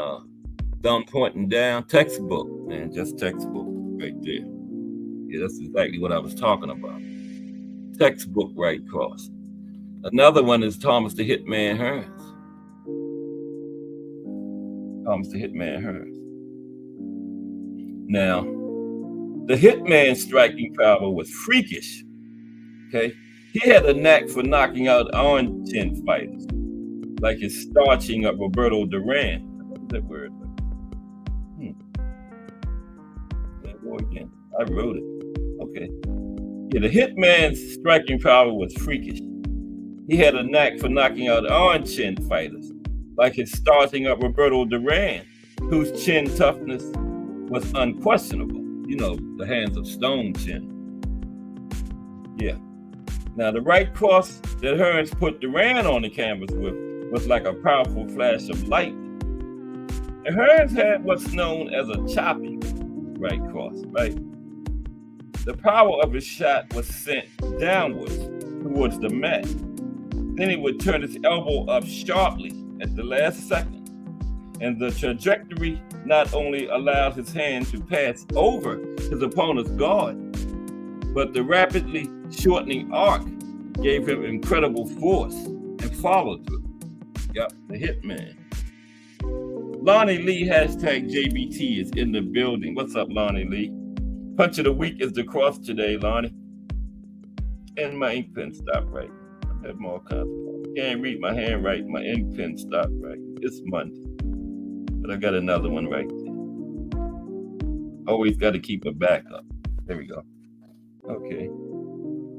thumb pointing down. Textbook, man, just textbook right there. Yeah, that's exactly what I was talking about. Textbook right cross. Another one is Thomas the Hitman Hearns. Thomas the Hitman Hearns. Now, the Hitman's striking power was freakish. Okay, he had a knack for knocking out orange chin fighters, like his starching of Roberto Duran. What's that word? There we go again. I wrote it. Okay. Yeah, the Hitman's striking power was freakish. He had a knack for knocking out orange chin fighters, like his starting up Roberto Duran, whose chin toughness was unquestionable. You know, the hands of stone chin. Yeah. Now, the right cross that Hearns put Duran on the canvas with was like a powerful flash of light. And Hearns had what's known as a chopping right cross, right? The power of his shot was sent downwards towards the mat. Then he would turn his elbow up sharply at the last second. And the trajectory not only allowed his hand to pass over his opponent's guard, but the rapidly shortening arc gave him incredible force and follow-through. Yep, the Hitman. Lonnie Lee, hashtag JBT, is in the building. What's up, Lonnie Lee? Punch of the week is the cross today, Lonnie. And my ink pen stopped right. I have more kinds of problems. Can't read my handwriting. My ink pen stopped right. It's Monday. But I got another one right there. Always got to keep a backup. There we go. Okay.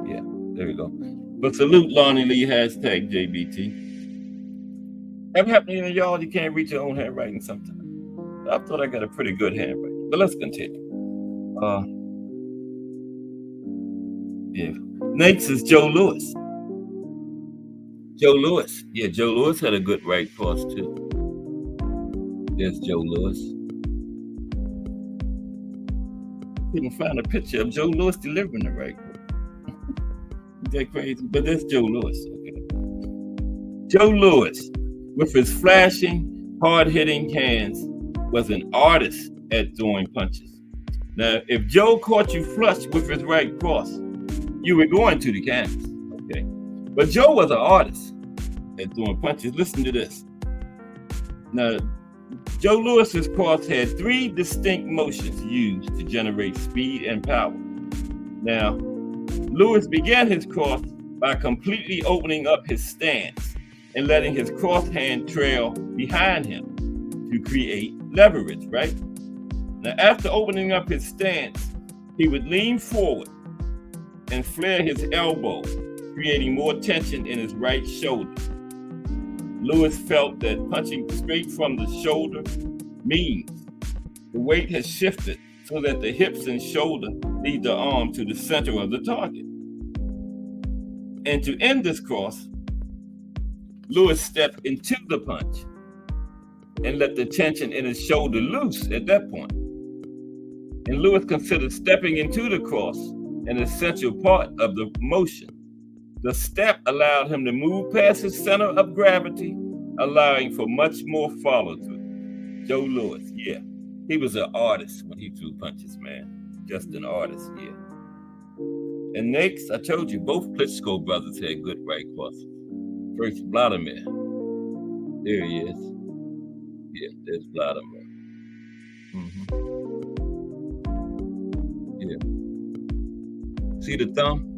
Yeah, there we go. But salute Lonnie Lee, hashtag JBT. Ever happened to y'all? You can't read your own handwriting sometimes. I thought I got a pretty good handwriting. But let's continue. Yeah. Next is Joe Louis. Joe Louis. Yeah, Joe Louis had a good right cross too. There's Joe Louis. Couldn't find a picture of Joe Louis delivering the right cross. Is that crazy? But that's Joe Louis. Okay. Joe Louis, with his flashing, hard-hitting hands, was an artist at throwing punches. Now, if Joe caught you flush with his right cross, you were going to the canvas. Okay. But Joe was an artist at throwing punches. Listen to this. Now, Joe Louis's cross had 3 distinct motions used to generate speed and power. Now, Louis began his cross by completely opening up his stance and letting his cross hand trail behind him to create leverage, right? Now, after opening up his stance, he would lean forward and flare his elbow, creating more tension in his right shoulder. Louis felt that punching straight from the shoulder means the weight has shifted so that the hips and shoulder lead the arm to the center of the target. And to end this cross, Louis stepped into the punch and let the tension in his shoulder loose at that point. And Louis considered stepping into the cross an essential part of the motion. The step allowed him to move past his center of gravity, allowing for much more follow-through. Joe Louis, yeah, he was an artist when he threw punches, man. Just an artist, yeah. And next, I told you, both Klitschko brothers had good right crosses. First, Vladimir. There he is. Yeah, there's Vladimir. Yeah. See the thumb?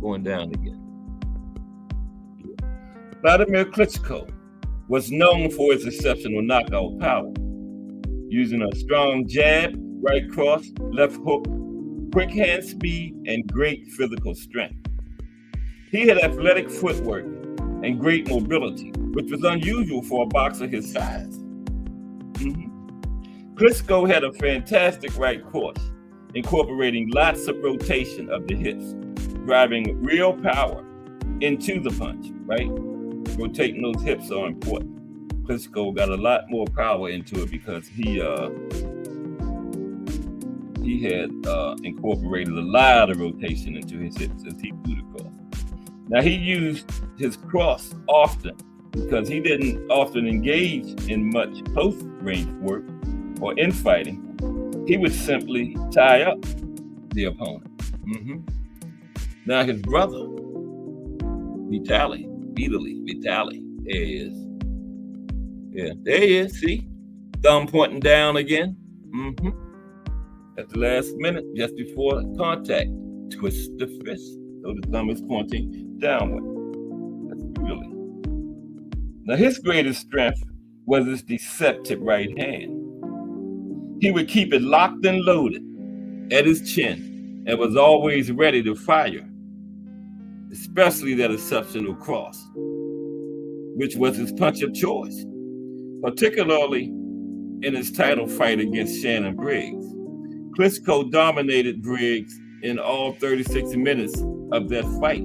going down again. Vladimir Klitschko was known for his exceptional knockout power, using a strong jab, right cross, left hook, quick hand speed, and great physical strength. He had athletic footwork and great mobility, which was unusual for a boxer his size. Klitschko had a fantastic right cross, incorporating lots of rotation of the hips, driving real power into the punch, right? Rotating those hips are important. Klitschko got a lot more power into it because he had incorporated a lot of rotation into his hips as he flew the cross. Now, he used his cross often because he didn't often engage in much post-range work or infighting. He would simply tie up the opponent. Now, his brother, Vitaly, there he is. Yeah, there he is, see? Thumb pointing down again. At the last minute, just before contact, twist the fist. So the thumb is pointing downward. That's really. Now, his greatest strength was his deceptive right hand. He would keep it locked and loaded at his chin and was always ready to fire, especially that exceptional cross, which was his punch of choice, particularly in his title fight against Shannon Briggs. Klitschko dominated Briggs in all 36 minutes of that fight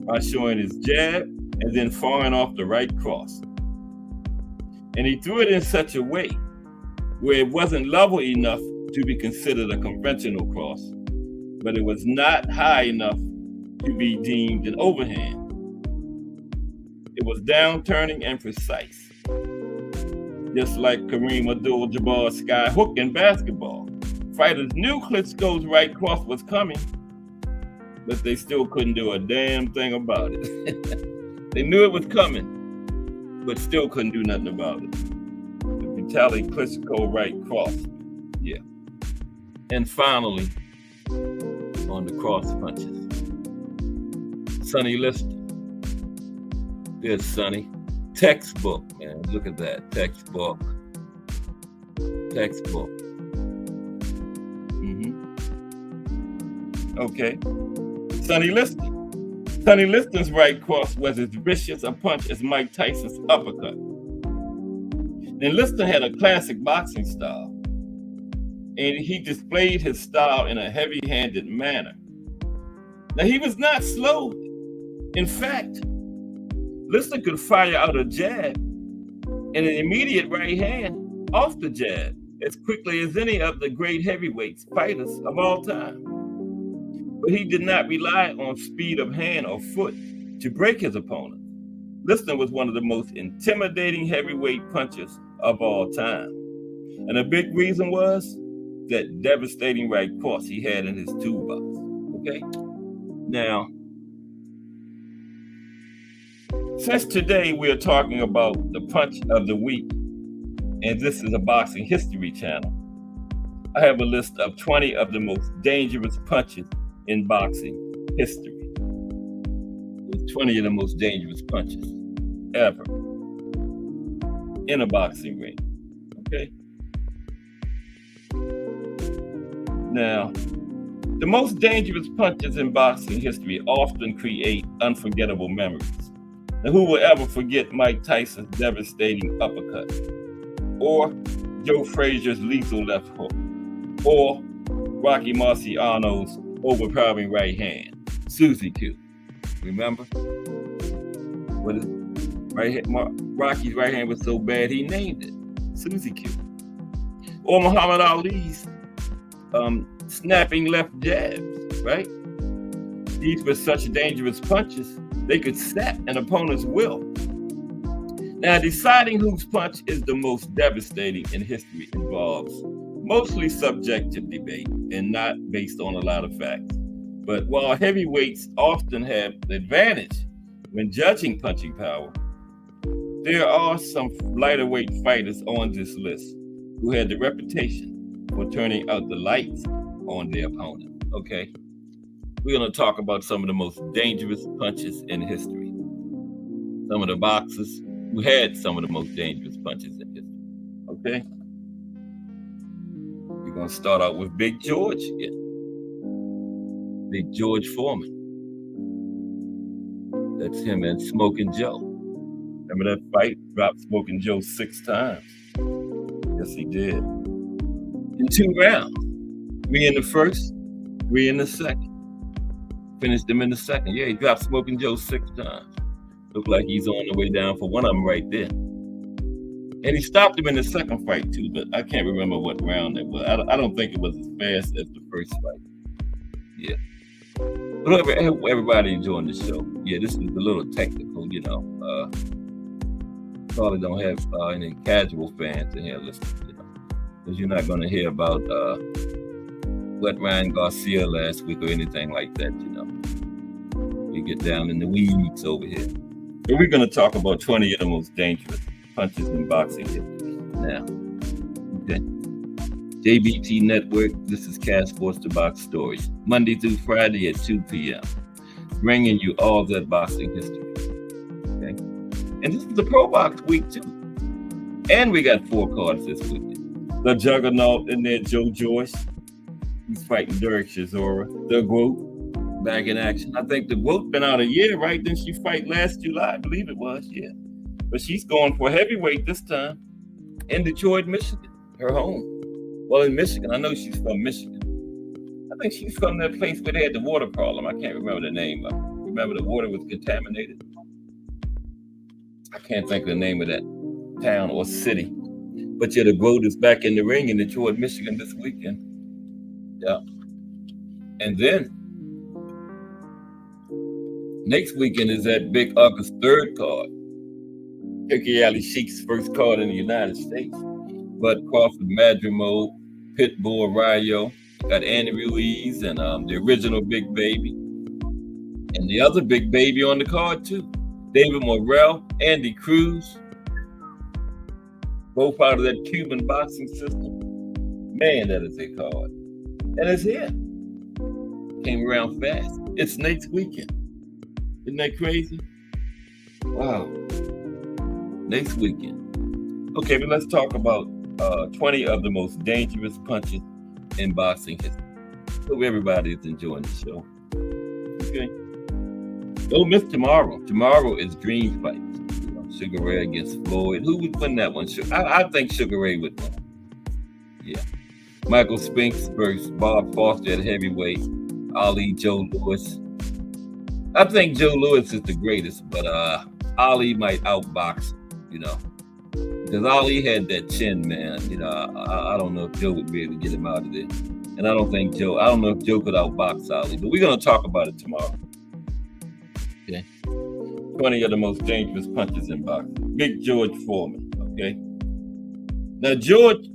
by showing his jab and then firing off the right cross. And he threw it in such a way where it wasn't level enough to be considered a conventional cross, but it was not high enough to be deemed an overhand. It was down-turning and precise, just like Kareem Abdul-Jabbar's sky hook in basketball. Fighters knew Klitschko's right cross was coming, but they still couldn't do a damn thing about it. They knew it was coming, but still couldn't do nothing about it. The Vitaly Klitschko right cross, yeah. And finally, on the cross punches, Sonny Liston. There's Sonny. Textbook, man. Look at that. Textbook. Okay. Sonny Liston. Sonny Liston's right cross was as vicious a punch as Mike Tyson's uppercut. And Liston had a classic boxing style, and he displayed his style in a heavy-handed manner. Now, he was not slow. In fact, Liston could fire out a jab and an immediate right hand off the jab as quickly as any of the great heavyweights fighters of all time. But he did not rely on speed of hand or foot to break his opponent. Liston was one of the most intimidating heavyweight punchers of all time. And a big reason was that devastating right cross he had in his toolbox. Okay? Now, since today we are talking about the punch of the week, and this is a boxing history channel, I have a list of 20 of the most dangerous punches in boxing history. It's 20 of the most dangerous punches ever in a boxing ring. Okay? Now, the most dangerous punches in boxing history often create unforgettable memories. Now, who will ever forget Mike Tyson's devastating uppercut, or Joe Frazier's lethal left hook, or Rocky Marciano's overpowering right hand, Susie Q. Remember? What is Rocky's right hand was so bad he named it Susie Q. Or Muhammad Ali's snapping left jabs, right? These were such dangerous punches, they could snap an opponent's will. Now, deciding whose punch is the most devastating in history involves mostly subjective debate and not based on a lot of facts. But while heavyweights often have the advantage when judging punching power, there are some lighter weight fighters on this list who had the reputation for turning out the lights on their opponent, okay? we're going to talk about some of the most dangerous punches in history. Some of the boxers who had some of the most dangerous punches in history. Okay? We're going to start out with Big George again. Big George Foreman. That's him and Smoking Joe. Remember that fight? Dropped Smoking Joe 6 times. Yes, he did. In 2 rounds. 3 in the first, 3 in the second. Finished him in the second. Yeah, he dropped Smoking Joe 6 times. Looked like he's on the way down for one of them right there. And he stopped him in the second fight too, but I can't remember what round it was. I don't think it was as fast as the first fight. Yeah. But I hope everybody enjoying the show. Yeah, this is a little technical, Probably don't have any casual fans in here listening, because you're not going to hear about what Ryan Garcia last week or anything like that, We get down in the weeds over here. But we're going to talk about 20 of the most dangerous punches in boxing history now. Okay. JBT Network, this is Cash Force to Box Stories, Monday through Friday at 2 p.m. Bringing you all that boxing history. Okay. And this is the Pro Box week too. And we got 4 cards this weekend. The Juggernaut in there, Joe Joyce. He's fighting Derek Chisora. The Goat back in action. I think the Goat been out a year, right? Didn't she fight last July? I believe it was, yeah. But she's going for heavyweight this time in Detroit, Michigan, her home. Well, in Michigan. I know she's from Michigan. I think she's from that place where they had the water problem. I can't remember the name of it. Remember the water was contaminated? I can't think of the name of that town or city. But yeah, the Goat is back in the ring in Detroit, Michigan this weekend. Yeah. And then next weekend is that big August 3rd card. Turkey Ali Sheik's first card in the United States. Bud Crawford, Madrimo, Pitbull, Rayo. Got Andy Ruiz and the original Big Baby. And the other Big Baby on the card too. David Morrell, Andy Cruz. Both out of that Cuban boxing system. Man, that is a card. And it's here. Came around fast. It's next weekend. Isn't that crazy? Wow. Next weekend. Okay, but let's talk about 20 of the most dangerous punches in boxing history. Hope everybody is enjoying the show. Okay. Don't miss tomorrow. Tomorrow is Dream Fight. Sugar Ray against Floyd. Who would win that one? I think Sugar Ray would win. Yeah. Michael Spinks versus Bob Foster at heavyweight. Ali, Joe Louis. I think Joe Louis is the greatest, but Ali might outbox him, because Ali had that chin, man. I don't know if Joe would be able to get him out of there. And I don't know if Joe could outbox Ali, but we're going to talk about it tomorrow. Okay. 20 of the most dangerous punches in boxing. Big George Foreman, okay? Now,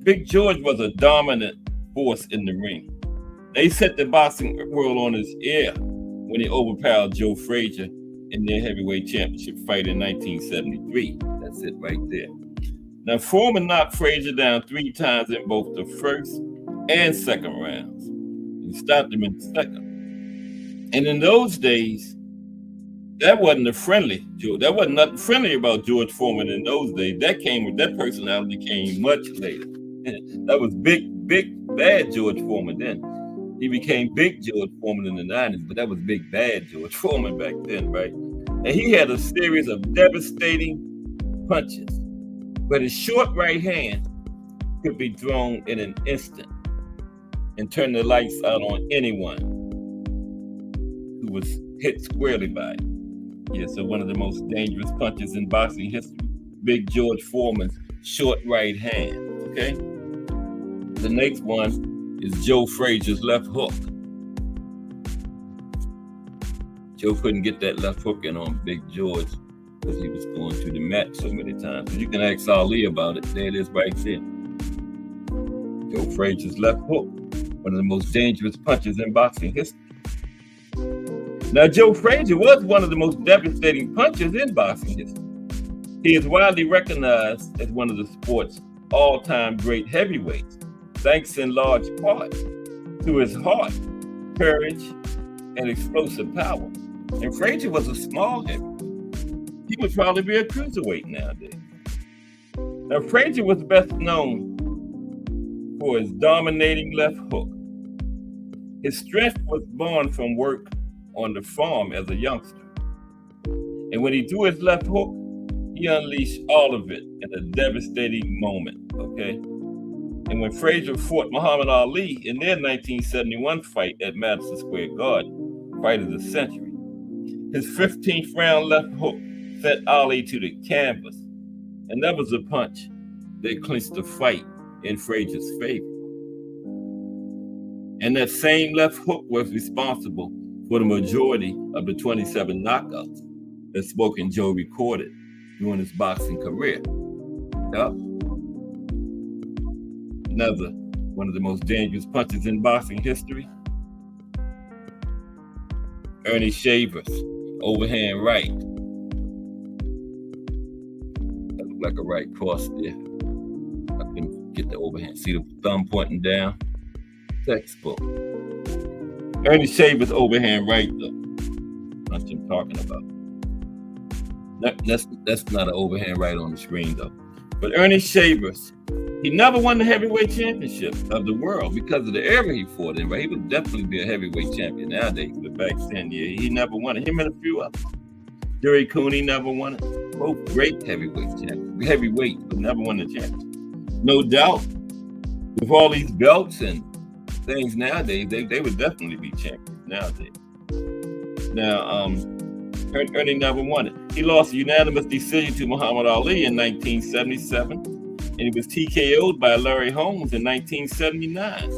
Big George was a dominant force in the ring. They set the boxing world on his ear when he overpowered Joe Frazier in their heavyweight championship fight in 1973. That's it right there. Now, Foreman knocked Frazier down 3 times in both the first and second rounds. He stopped him in the second. And in those days, that wasn't there wasn't nothing friendly about George Foreman in those days. That personality came much later. That was big, bad George Foreman then. He became Big George Foreman in the 90s, but that was big, bad George Foreman back then, right? And he had a series of devastating punches, but his short right hand could be thrown in an instant and turn the lights out on anyone who was hit squarely by it. Yeah, so one of the most dangerous punches in boxing history, Big George Foreman's short right hand, okay? The next one is Joe Frazier's left hook. Joe couldn't get that left hook in on Big George because he was going through the mat so many times. You can ask Ali about it. There it is right there. Joe Frazier's left hook, one of the most dangerous punches in boxing history. Now, Joe Frazier was one of the most devastating punchers in boxing history. He is widely recognized as one of the sport's all-time great heavyweights, thanks in large part to his heart, courage, and explosive power. And Frazier was a small heavy. He would probably be a cruiserweight nowadays. Now, Frazier was best known for his dominating left hook. His strength was born from work on the farm as a youngster. And when he threw his left hook, he unleashed all of it in a devastating moment, okay? And when Frazier fought Muhammad Ali in their 1971 fight at Madison Square Garden, fight of the century, his 15th round left hook sent Ali to the canvas, and that was a punch that clinched the fight in Frazier's favor. And that same left hook was responsible for the majority of the 27 knockouts that Smoking Joe recorded during his boxing career. Yep. Another one of the most dangerous punches in boxing history. Ernie Shavers, overhand right. That looked like a right cross there. I couldn't get the overhand. See the thumb pointing down? Textbook. Ernie Shavers, overhand right though. That's what I'm talking about. That's not an overhand right on the screen though. But Ernie Shavers, he never won the heavyweight championship of the world because of the era he fought in, right? He would definitely be a heavyweight champion nowadays, but back then, yeah, he never won it. Him and a few others. Jerry Cooney never won it. Both great heavyweight champions. Heavyweight, but never won the championship. No doubt, with all these belts and things nowadays, they would definitely be champions nowadays. Now, Ernie never won it. He lost a unanimous decision to Muhammad Ali in 1977, and he was TKO'd by Larry Holmes in 1979.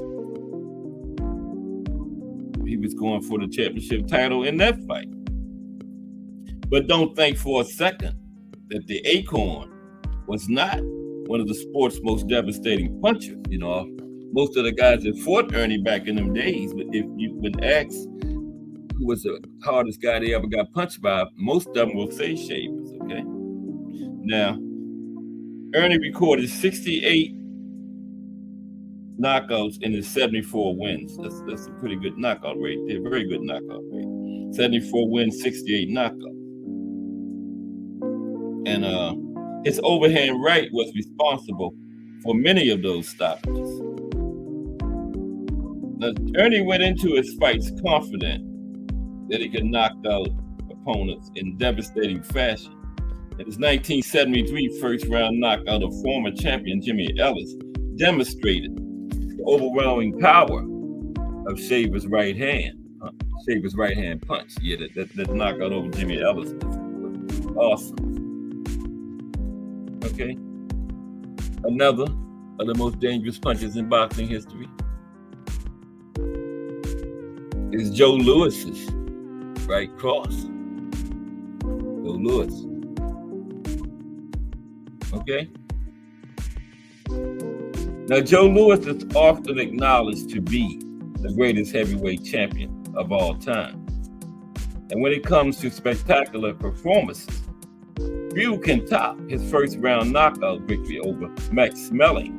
He was going for the championship title in that fight. But don't think for a second that the Acorn was not one of the sport's most devastating punchers. You know, most of the guys that fought Ernie back in them days, but if you've been asked who was the hardest guy they ever got punched by, most of them will say Shavers, okay? Now, Ernie recorded 68 knockouts in his 74 wins. That's a pretty good knockout rate there, very good knockout rate. 74 wins, 68 knockouts. And his overhand right was responsible for many of those stoppages. Now, Ernie went into his fights confident that he could knock out opponents in devastating fashion. In his 1973 first-round knockout of former champion Jimmy Ellis demonstrated the overwhelming power of Shavers' right hand punch. Yeah, that knockout over Jimmy Ellis was awesome. Okay. Another of the most dangerous punches in boxing history is Joe Louis's right cross. Joe Louis. Okay. Now, Joe Louis is often acknowledged to be the greatest heavyweight champion of all time. And when it comes to spectacular performances, few can top his first round knockout victory over Max Schmeling.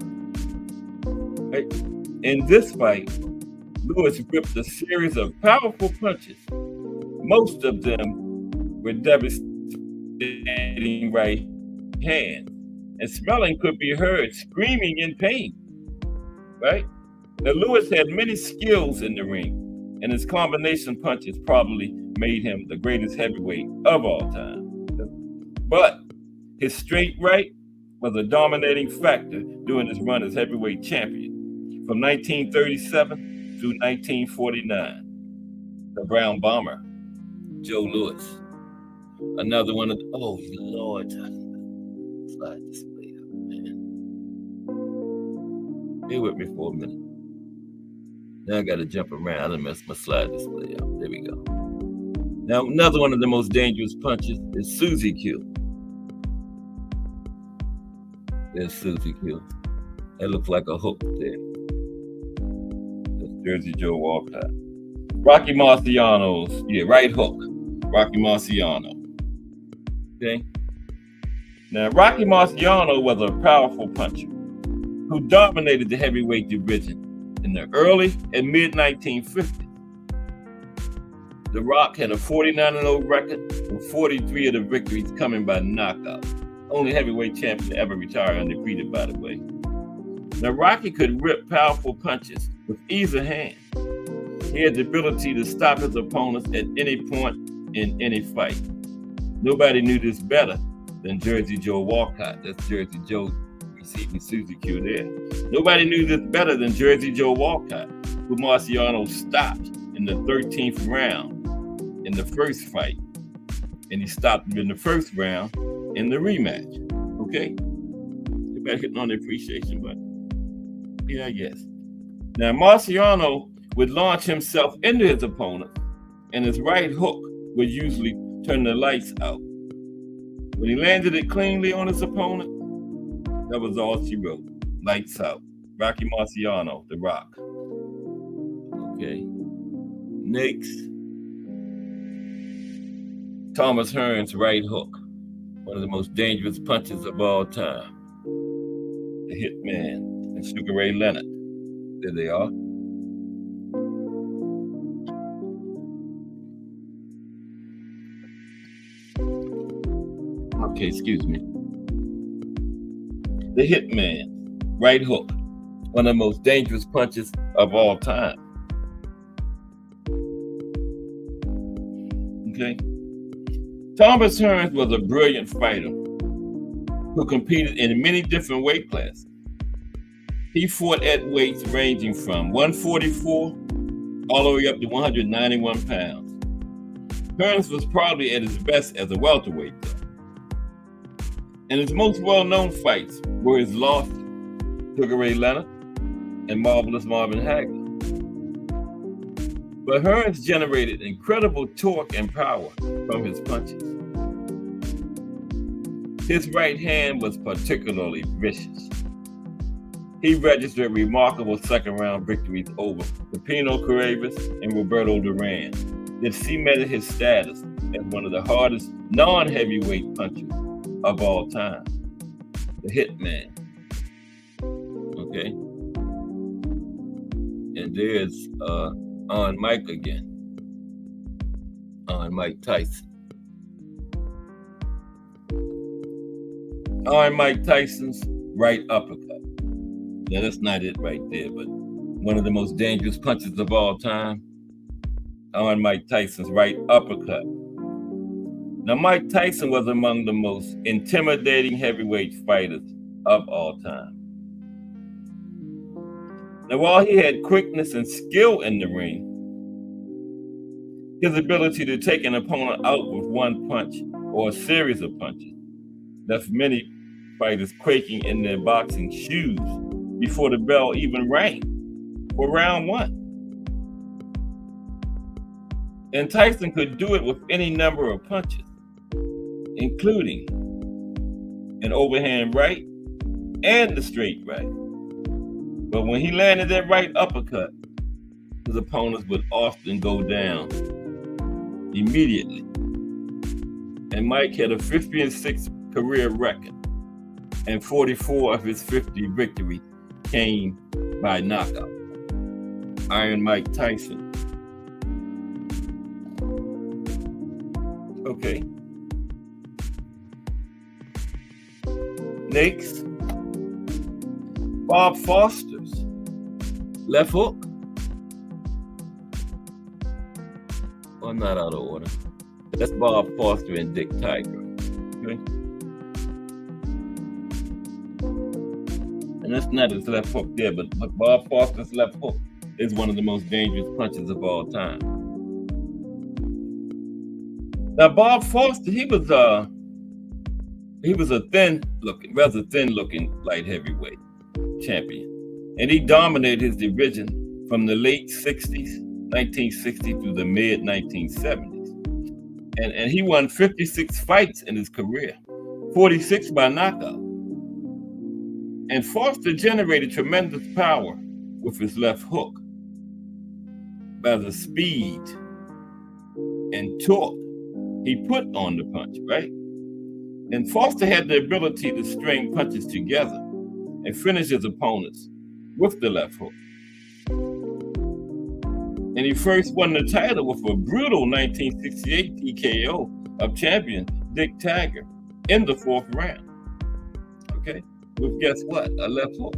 Right? In this fight, Louis ripped a series of powerful punches. Most of them were devastating right hands. And Schmeling could be heard screaming in pain, right? Now, Louis had many skills in the ring, and his combination punches probably made him the greatest heavyweight of all time. But his straight right was a dominating factor during his run as heavyweight champion from 1937 through 1949. The Brown Bomber, Joe Louis. Another one of the, oh Lord, slide display up, man. Bear with me for a minute. Now I gotta jump around. I done messed my slide display up. There we go. Now another one of the most dangerous punches is Susie Q. There's Susie Q. That looks like a hook there. That's Jersey Joe Walcott. Rocky Marciano's, right hook. Rocky Marciano. Okay. Now, Rocky Marciano was a powerful puncher who dominated the heavyweight division in the early and mid 1950s. The Rock had a 49-0 record, with 43 of the victories coming by knockout. Only heavyweight champion to ever retire undefeated, by the way. Now, Rocky could rip powerful punches with ease of hand. He had the ability to stop his opponents at any point in any fight. Nobody knew this better than Jersey Joe Walcott. That's Jersey Joe receiving Susie Q there. Nobody knew this better than Jersey Joe Walcott, who Marciano stopped in the 13th round in the first fight. And he stopped him in the first round in the rematch. Okay? Everybody hitting on the appreciation button. Yeah, I guess. Now, Marciano would launch himself into his opponent, and his right hook would usually turn the lights out. When he landed it cleanly on his opponent, that was all she wrote. Lights out. Rocky Marciano, The Rock. Okay. Next. Thomas Hearn's right hook. One of the most dangerous punches of all time. The Hitman and Sugar Ray Leonard. There they are. Okay, excuse me. The Hitman, right hook, one of the most dangerous punches of all time. Okay. Thomas Hearns was a brilliant fighter who competed in many different weight classes. He fought at weights ranging from 144 all the way up to 191 pounds. Hearns was probably at his best as a welterweight, though. And his most well-known fights were his loss to Sugar Ray Leonard and Marvelous Marvin Hagler. But Hearns generated incredible torque and power from his punches. His right hand was particularly vicious. He registered remarkable second-round victories over Pepino Cuevas and Roberto Duran that cemented his status as one of the hardest non-heavyweight punchers of all time. The Hitman. Okay. And there's on Mike again. On Mike Tyson. On Mike Tyson's right uppercut. Now that's not it right there, but one of the most dangerous punches of all time. On Mike Tyson's right uppercut. Now, Mike Tyson was among the most intimidating heavyweight fighters of all time. Now, while he had quickness and skill in the ring, his ability to take an opponent out with one punch or a series of punches left many fighters quaking in their boxing shoes before the bell even rang for round one. And Tyson could do it with any number of punches, including an overhand right and the straight right. But when he landed that right uppercut, his opponents would often go down immediately. And Mike had a 50-6 career record, and 44 of his 50 victories came by knockout. Iron Mike Tyson. Okay. Next, Bob Foster's left hook. I'm not out of order. That's Bob Foster and Dick Tiger. Okay. And that's not his left hook there, but Bob Foster's left hook is one of the most dangerous punches of all time. Now, Bob Foster, he was a rather thin-looking light heavyweight champion, and he dominated his division from the late 60s, 1960 through the mid 1970s. And he won 56 fights in his career, 46 by knockout. And Foster generated tremendous power with his left hook by the speed and torque he put on the punch, right? And Foster had the ability to string punches together and finish his opponents with the left hook. And he first won the title with a brutal 1968 TKO of champion Dick Taggart in the 4th round. Okay, with guess what? A left hook.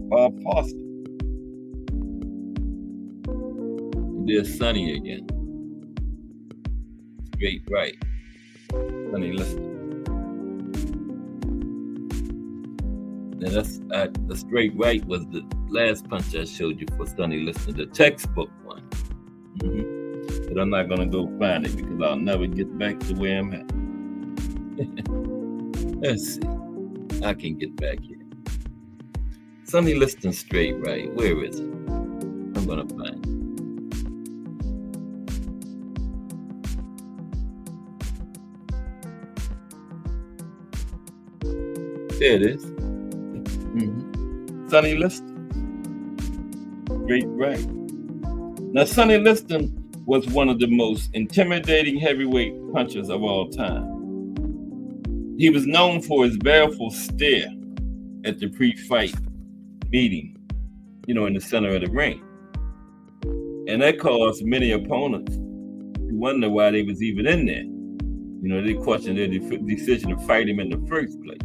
Bob Foster. There's Sonny again. Straight right. Sonny Liston. Now that's the straight right was the last punch I showed you for Sonny Liston, the textbook one. But I'm not gonna go find it because I'll never get back to where I'm at. Let's see. I can get back here. Sonny Liston straight right. Where is it? I'm gonna find it. There it is. Sonny Liston. Straight right. Now, Sonny Liston was one of the most intimidating heavyweight punchers of all time. He was known for his baleful stare at the pre-fight meeting, in the center of the ring. And that caused many opponents to wonder why they was even in there. They questioned their decision to fight him in the first place.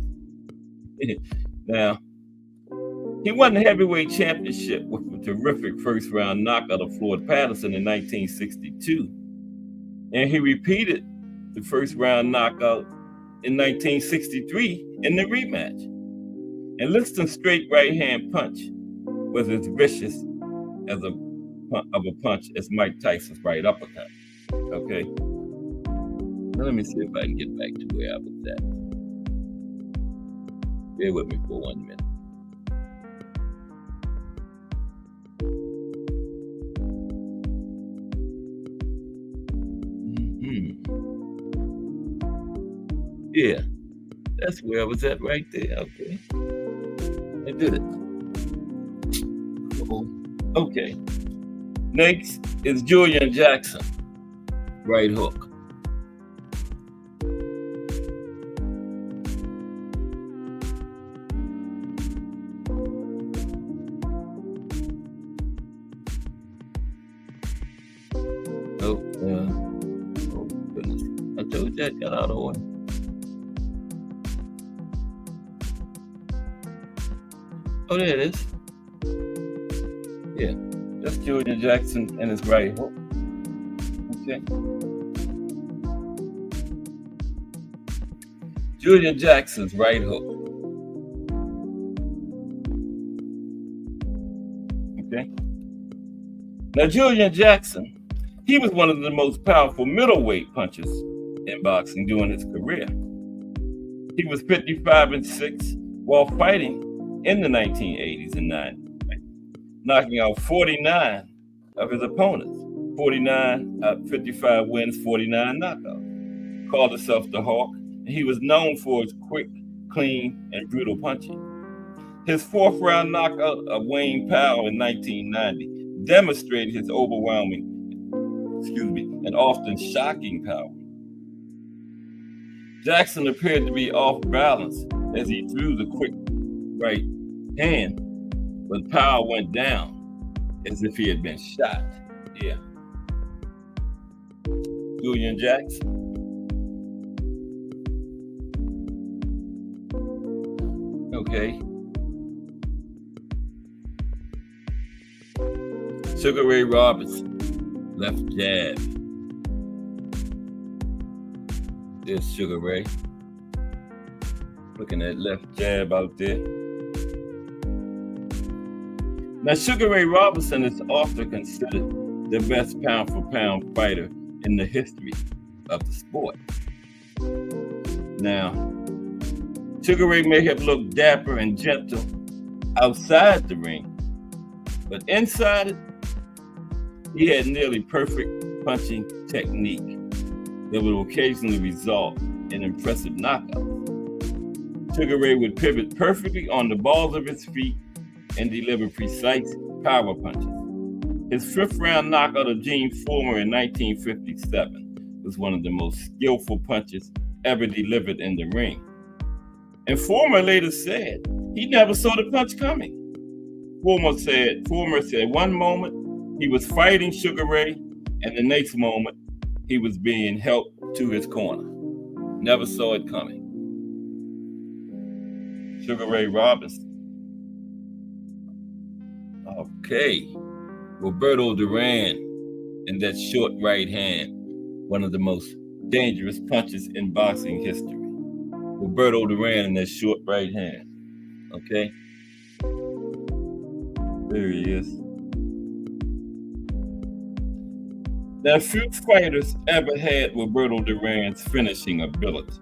Now, he won the heavyweight championship with a terrific first-round knockout of Floyd Patterson in 1962. And he repeated the first-round knockout in 1963 in the rematch. And Liston's straight right-hand punch was as vicious as a punch as Mike Tyson's right uppercut. Okay? Now let me see if I can get back to where I was at. Bear with me for 1 minute. Yeah, that's where I was at right there. Okay, I did it. Okay, next is Julian Jackson, right hook. Oh goodness, I told you I got out of the way. Oh, there it is. Yeah, that's Julian Jackson and his right hook. Okay. Julian Jackson's right hook. Okay. Now, Julian Jackson, he was one of the most powerful middleweight punchers in boxing during his career. He was 55-6 while fighting in the 1980s and 90s, knocking out 49 of his opponents. 55 wins, 49 knockouts. Called himself the Hawk, and he was known for his quick, clean, and brutal punching. His 4th round knockout of Wayne Powell in 1990 demonstrated his overwhelming, and often shocking power. Jackson appeared to be off balance as he threw the quick right hand, but Powell went down as if he had been shot. Yeah. Julian Jackson. Okay. Sugar Ray Robinson, left jab. There's Sugar Ray. Looking at left jab out there. Now, Sugar Ray Robinson is often considered the best pound-for-pound fighter in the history of the sport. Now, Sugar Ray may have looked dapper and gentle outside the ring, but inside it, he had nearly perfect punching technique that would occasionally result in impressive knockouts. Sugar Ray would pivot perfectly on the balls of his feet and deliver precise power punches. His 5th round knockout of Gene Fullmer in 1957 was one of the most skillful punches ever delivered in the ring. And Fullmer later said he never saw the punch coming. Fullmer said, one moment He was fighting Sugar Ray, and the next moment, he was being helped to his corner. Never saw it coming. Sugar Ray Robinson. Okay. Roberto Duran and that short right hand, one of the most dangerous punches in boxing history. Roberto Duran and that short right hand. Okay. There he is. Now, few fighters ever had Roberto Duran's finishing ability.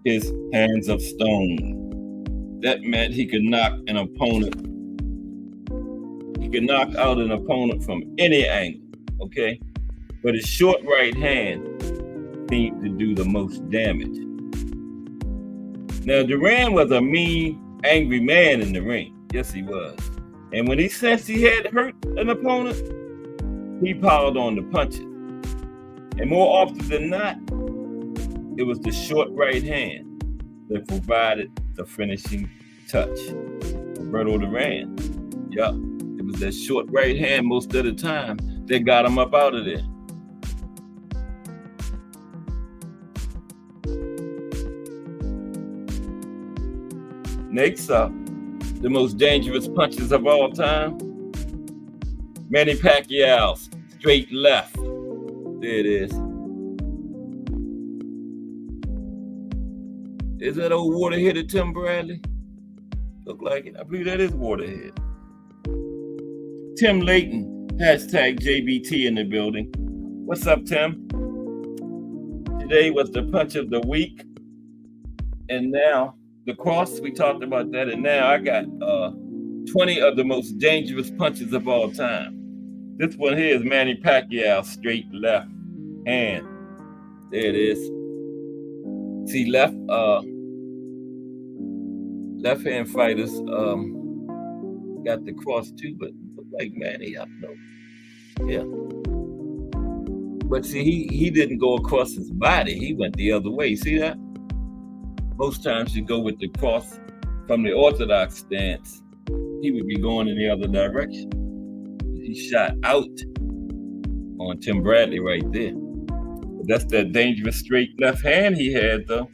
His hands of stone. That meant he could knock an opponent. He could knock out an opponent from any angle, okay? But his short right hand seemed to do the most damage. Now, Duran was a mean, angry man in the ring. Yes, he was. And when he sensed he had hurt an opponent, he piled on the punches. And more often than not, it was the short right hand that provided the finishing touch. Roberto Duran. Yup. It was that short right hand most of the time that got him up out of there. Next up, the most dangerous punches of all time. Manny Pacquiao's straight left. There it is. Is that old water-headed Tim Bradley? Look like it. I believe that is water-head. Tim Layton, hashtag JBT in the building. What's up, Tim? Today was the punch of the week. And now, the cross, we talked about that. And now I got 20 of the most dangerous punches of all time. This one here is Manny Pacquiao, straight left hand. There it is. See, left-hand fighters got the cross too, but look like Manny, I don't know. Yeah. But see, he didn't go across his body. He went the other way. See that? Most times you go with the cross from the orthodox stance. He would be going in the other direction. He shot out on Tim Bradley right there. But that's that dangerous straight left hand he had, though.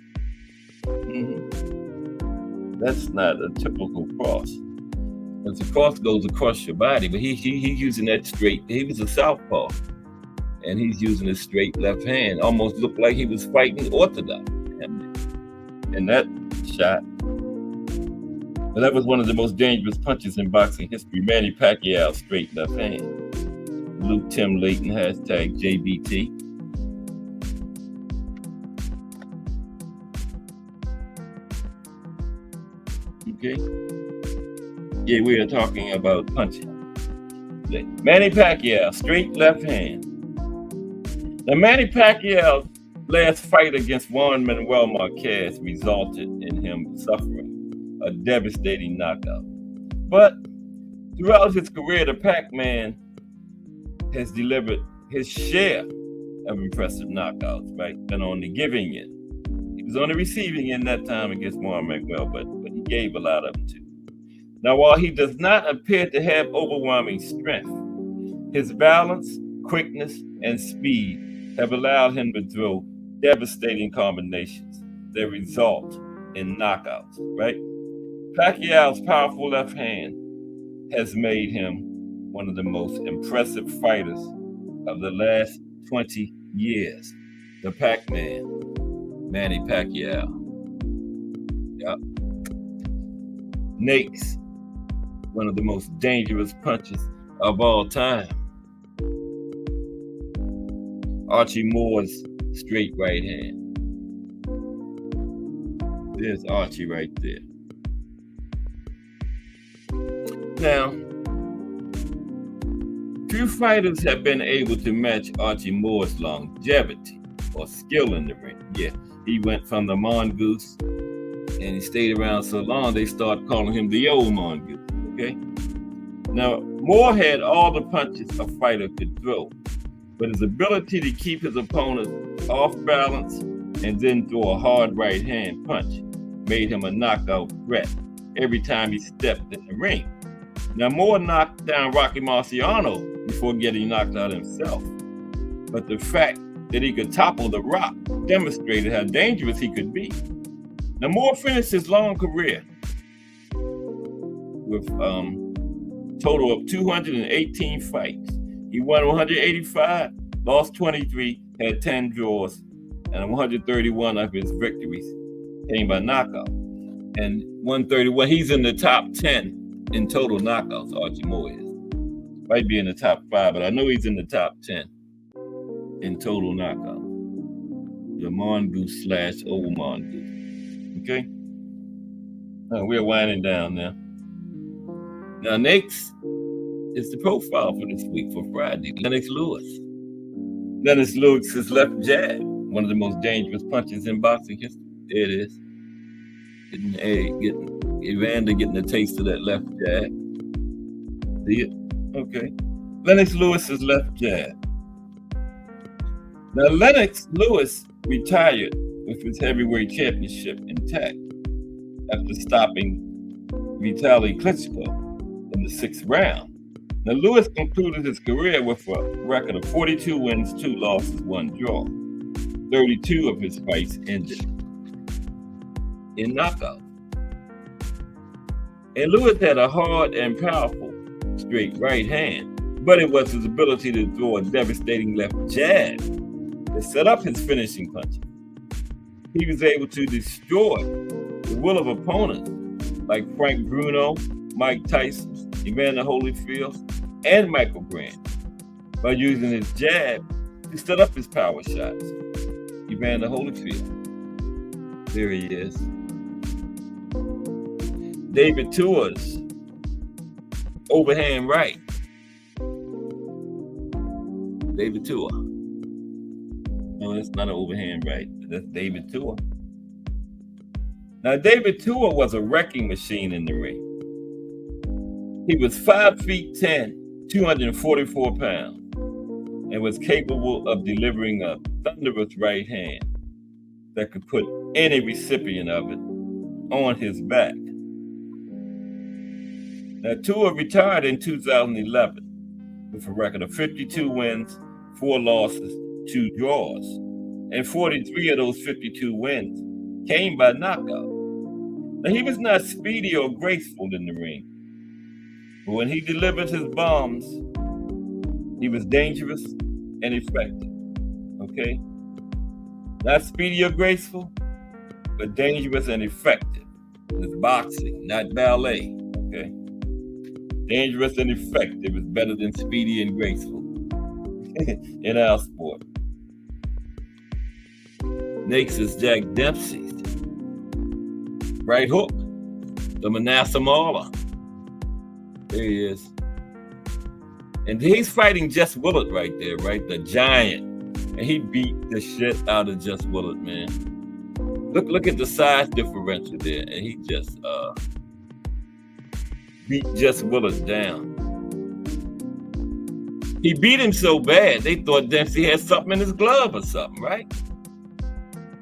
That's not a typical cross. Because the cross goes across your body, but he's using that straight. He was a southpaw, and he's using his straight left hand. Almost looked like he was fighting orthodox. And that shot. But that was one of the most dangerous punches in boxing history. Manny Pacquiao, straight left hand. Luke Tim Layton, hashtag JBT. Okay. Yeah, we are talking about punching. Okay. Manny Pacquiao, straight left hand. Now, Manny Pacquiao's last fight against Juan Manuel Marquez resulted in him suffering a devastating knockout. But throughout his career, the Pac-Man has delivered his share of impressive knockouts, right? Been on the giving end. He was on the receiving end that time against Juan Manuel, but he gave a lot of them too. Now, while he does not appear to have overwhelming strength, his balance, quickness, and speed have allowed him to throw devastating combinations that result in knockouts, right? Pacquiao's powerful left hand has made him one of the most impressive fighters of the last 20 years. The Pac-Man, Manny Pacquiao. Yep. Nate's one of the most dangerous punches of all time. Archie Moore's straight right hand. There's Archie right there. Now, few fighters have been able to match Archie Moore's longevity or skill in the ring. Yeah, he went from the mongoose and he stayed around so long they start calling him the old mongoose, okay? Now, Moore had all the punches a fighter could throw, but his ability to keep his opponent off balance and then throw a hard right hand punch made him a knockout threat every time he stepped in the ring. Now, Moore knocked down Rocky Marciano before getting knocked out himself. But the fact that he could topple the Rock demonstrated how dangerous he could be. Now, Moore finished his long career with total of 218 fights. He won 185, lost 23, had 10 draws, and 131 of his victories came by knockout. And 131, he's in the top 10 in total knockouts, Archie Moore is. Might be in the top 5, but I know he's in the top 10 in total knockouts. The mongoose / old mongoose. Okay? We're winding down now. Now, next is the profile for this week, for Friday. Lennox Lewis. Lennox Lewis's left jab, one of the most dangerous punches in boxing history. There it is. Evander getting a taste of that left jab. See it? Okay. Lennox Lewis's left jab. Now, Lennox Lewis retired with his heavyweight championship intact after stopping Vitaly Klitschko in the 6th round. Now, Lewis concluded his career with a record of 42 wins, 2 losses, 1 draw. 32 of his fights ended in knockout. And Lewis had a hard and powerful straight right hand, but it was his ability to throw a devastating left jab that set up his finishing punches. He was able to destroy the will of opponents like Frank Bruno, Mike Tyson, Evander Holyfield, and Michael Grant by using his jab to set up his power shots. Evander Holyfield. There he is. David Tua's overhand right. David Tua. No, that's not an overhand right. That's David Tua. Now, David Tua was a wrecking machine in the ring. He was 5'10", 244 pounds, and was capable of delivering a thunderous right hand that could put any recipient of it on his back. Now, Tua retired in 2011 with a record of 52 wins, 4 losses, 2 draws, and 43 of those 52 wins came by knockout. Now, he was not speedy or graceful in the ring, but when he delivered his bombs, he was dangerous and effective. Okay? Not speedy or graceful, but dangerous and effective. It's boxing, not ballet. Okay? Dangerous and effective is better than speedy and graceful in our sport. Next is Jack Dempsey's right hook, the Manasseh Mauler. There he is. And he's fighting Jess Willard right there, right? The giant. And he beat the shit out of Jess Willard, man. Look at the size differential there. And he just beat Jess Willard down. He beat him so bad, they thought Dempsey had something in his glove or something, right?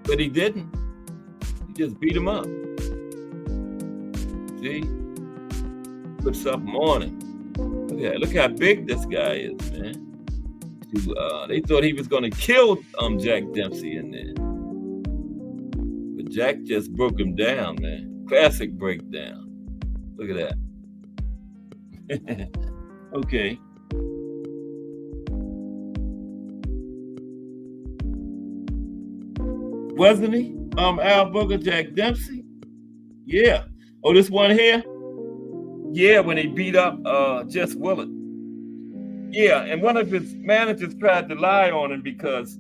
But he didn't. He just beat him up. See? Put something on him. Look how big this guy is, man. They thought he was going to kill Jack Dempsey in there. But Jack just broke him down, man. Classic breakdown. Look at that. Okay. Wasn't he? Al Booger, Jack Dempsey? Yeah. Oh, this one here? Yeah, when he beat up Jess Willard. Yeah, and one of his managers tried to lie on him because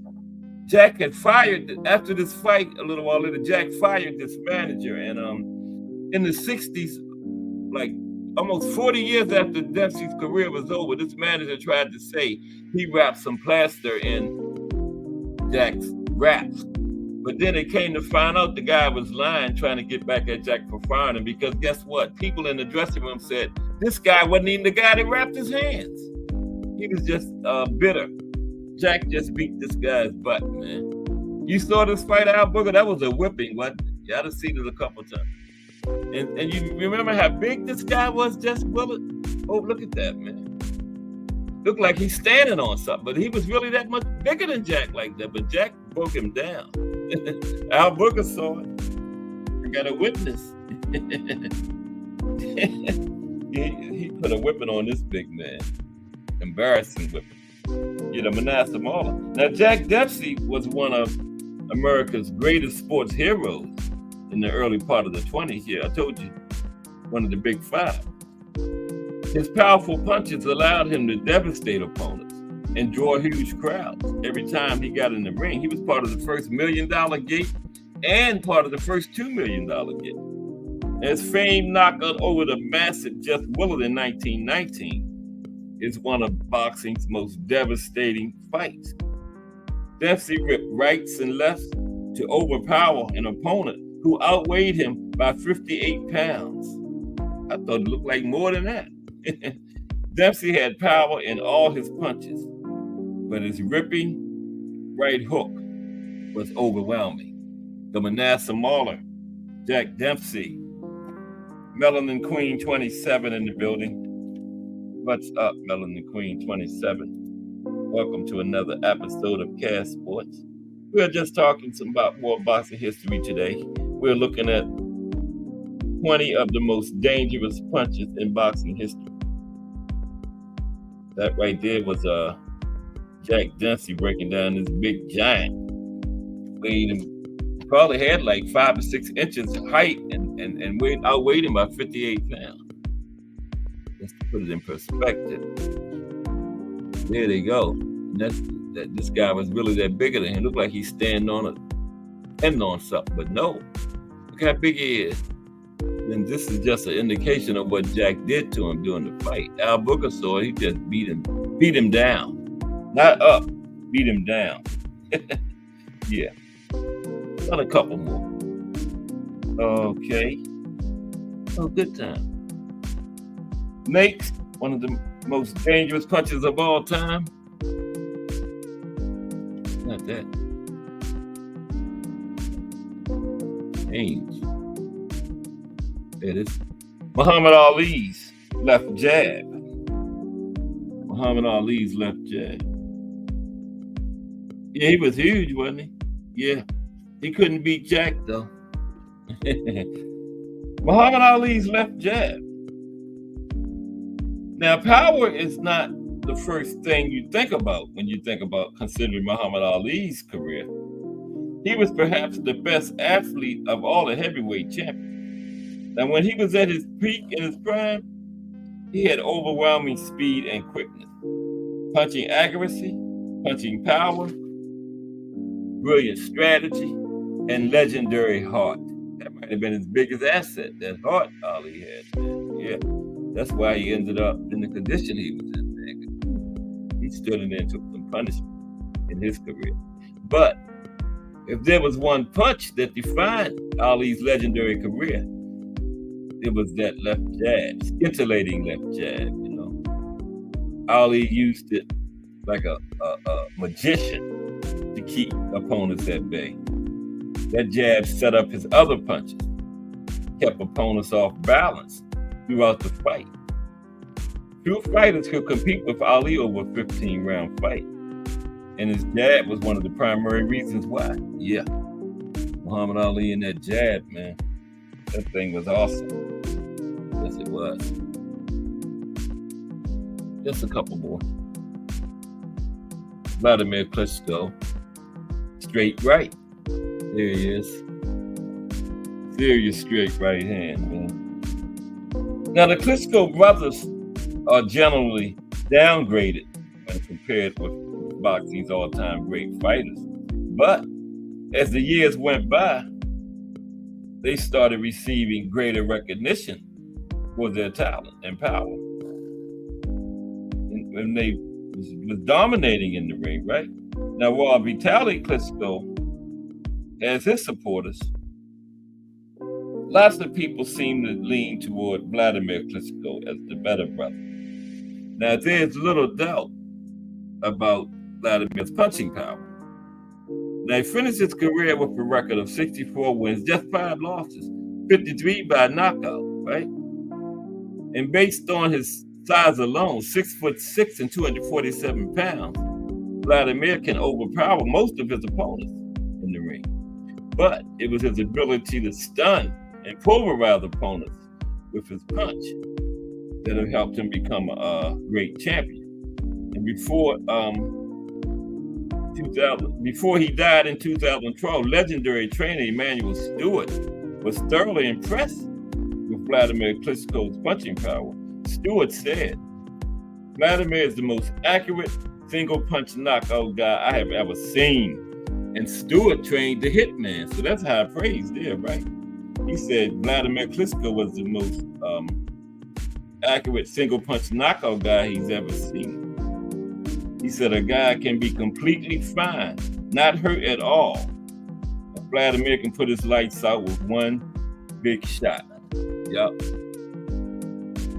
Jack had fired, after this fight a little while later, Jack fired this manager. And in the 60s, like almost 40 years after Dempsey's career was over, this manager tried to say he wrapped some plaster in Jack's wraps. But then it came to find out the guy was lying, trying to get back at Jack for firing him, because guess what? People in the dressing room said this guy wasn't even the guy that wrapped his hands. He was just bitter. Jack just beat this guy's butt, man. You saw this fight, Al Booger? That was a whipping, wasn't it? You ought to seen it a couple times. And you remember how big this guy was, Jess Willard? Oh, look at that, man. Looked like he's standing on something, but he was really that much bigger than Jack like that. But Jack broke him down. Al Booker saw it. I got a witness. he put a whipping on this big man. Embarrassing whipping. Manasseh Mauler. Now, Jack Dempsey was one of America's greatest sports heroes in the early part of the 20s. I told you, one of the big five. His powerful punches allowed him to devastate opponents and draw huge crowds. Every time he got in the ring, he was part of the first $1 million gate and part of the first $2 million gate. His famed knockout over the massive Jeff Willard in 1919 is one of boxing's most devastating fights. Dempsey ripped rights and lefts to overpower an opponent who outweighed him by 58 pounds. I thought it looked like more than that. Dempsey had power in all his punches, but his ripping right hook was overwhelming. The Manasseh Mauler, Jack Dempsey, Melanin Queen 27 in the building. What's up, Melanin Queen 27? Welcome to another episode of Cast Sports. We're just talking about more boxing history today. We're looking at 20 of the most dangerous punches in boxing history. That right there was Jack Dempsey breaking down this big giant. Weighed him, probably had like 5 or 6 inches height and outweighed him by 58 pounds. Just to put it in perspective. There they go. This guy was really that bigger than him. Looked like he's standing on something, but no. Look how big he is. And this is just an indication of what Jack did to him during the fight. Al Booker saw it, he just beat him down. Not up, beat him down. Yeah. Got a couple more. Okay. Oh, good time. Makes one of the most dangerous punches of all time. Not that. Change. It is Muhammad Ali's left jab. Muhammad Ali's left jab. Yeah, he was huge, wasn't he? Yeah. He couldn't beat Jack, though. Muhammad Ali's left jab. Now, power is not the first thing you think about when you think about considering Muhammad Ali's career. He was perhaps the best athlete of all the heavyweight champions. Now, when he was at his peak in his prime, he had overwhelming speed and quickness, punching accuracy, punching power, brilliant strategy, and legendary heart. That might have been his biggest asset, that heart Ali had, man. Yeah, that's why he ended up in the condition he was in, man. He stood in there and took some punishment in his career. But if there was one punch that defined Ali's legendary career, it was that left jab, scintillating left jab, Ali used it like a magician to keep opponents at bay. That jab set up his other punches, kept opponents off balance throughout the fight. Few fighters could compete with Ali over a 15-round fight. And his jab was one of the primary reasons why. Yeah, Muhammad Ali and that jab, man. That thing was awesome. Yes, it was. Just a couple more. Vladimir Klitschko. Straight right. There he is. Serious straight right hand, man. Now, the Klitschko brothers are generally downgraded when compared with boxing's all-time great fighters. But as the years went by, they started receiving greater recognition for their talent and power. And they was dominating in the ring, right? Now, while Vitaly Klitschko has his supporters, lots of people seem to lean toward Vladimir Klitschko as the better brother. Now, there's little doubt about Vladimir's punching power. Now, he finished his career with a record of 64 wins, just 5 losses, 53 by knockout, right? And based on his size alone, 6'6" and 247 pounds, Vladimir can overpower most of his opponents in the ring. But it was his ability to stun and pulverize opponents with his punch that have helped him become a great champion. And before he died in 2012, legendary trainer Emanuel Stewart was thoroughly impressed with Vladimir Klitschko's punching power. Stewart said, "Vladimir is the most accurate single punch knockout guy I have ever seen." And Stewart trained the Hitman, so that's high praise there, right? He said Vladimir Klitschko was the most accurate single punch knockout guy he's ever seen. He said a guy can be completely fine, not hurt at all. Vladimir can put his lights out with one big shot. Yup.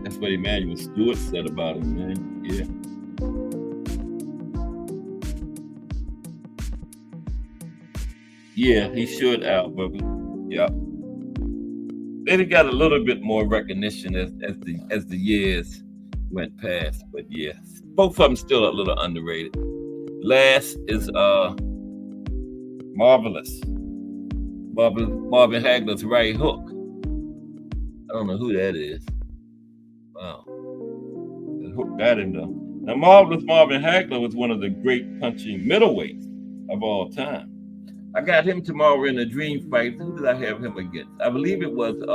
That's what Emanuel Stewart said about him, man. Yeah. Yeah, he should out, brother. Yep. They got a little bit more recognition as the years went past, but yeah, both of them still a little underrated. Last is Marvelous. Marvin Hagler's right hook. I don't know who that is. Wow. Hook got him though. Now, Marvelous Marvin Hagler was one of the great punching middleweights of all time. I got him tomorrow in a dream fight. Who did I have him against? I believe it was, it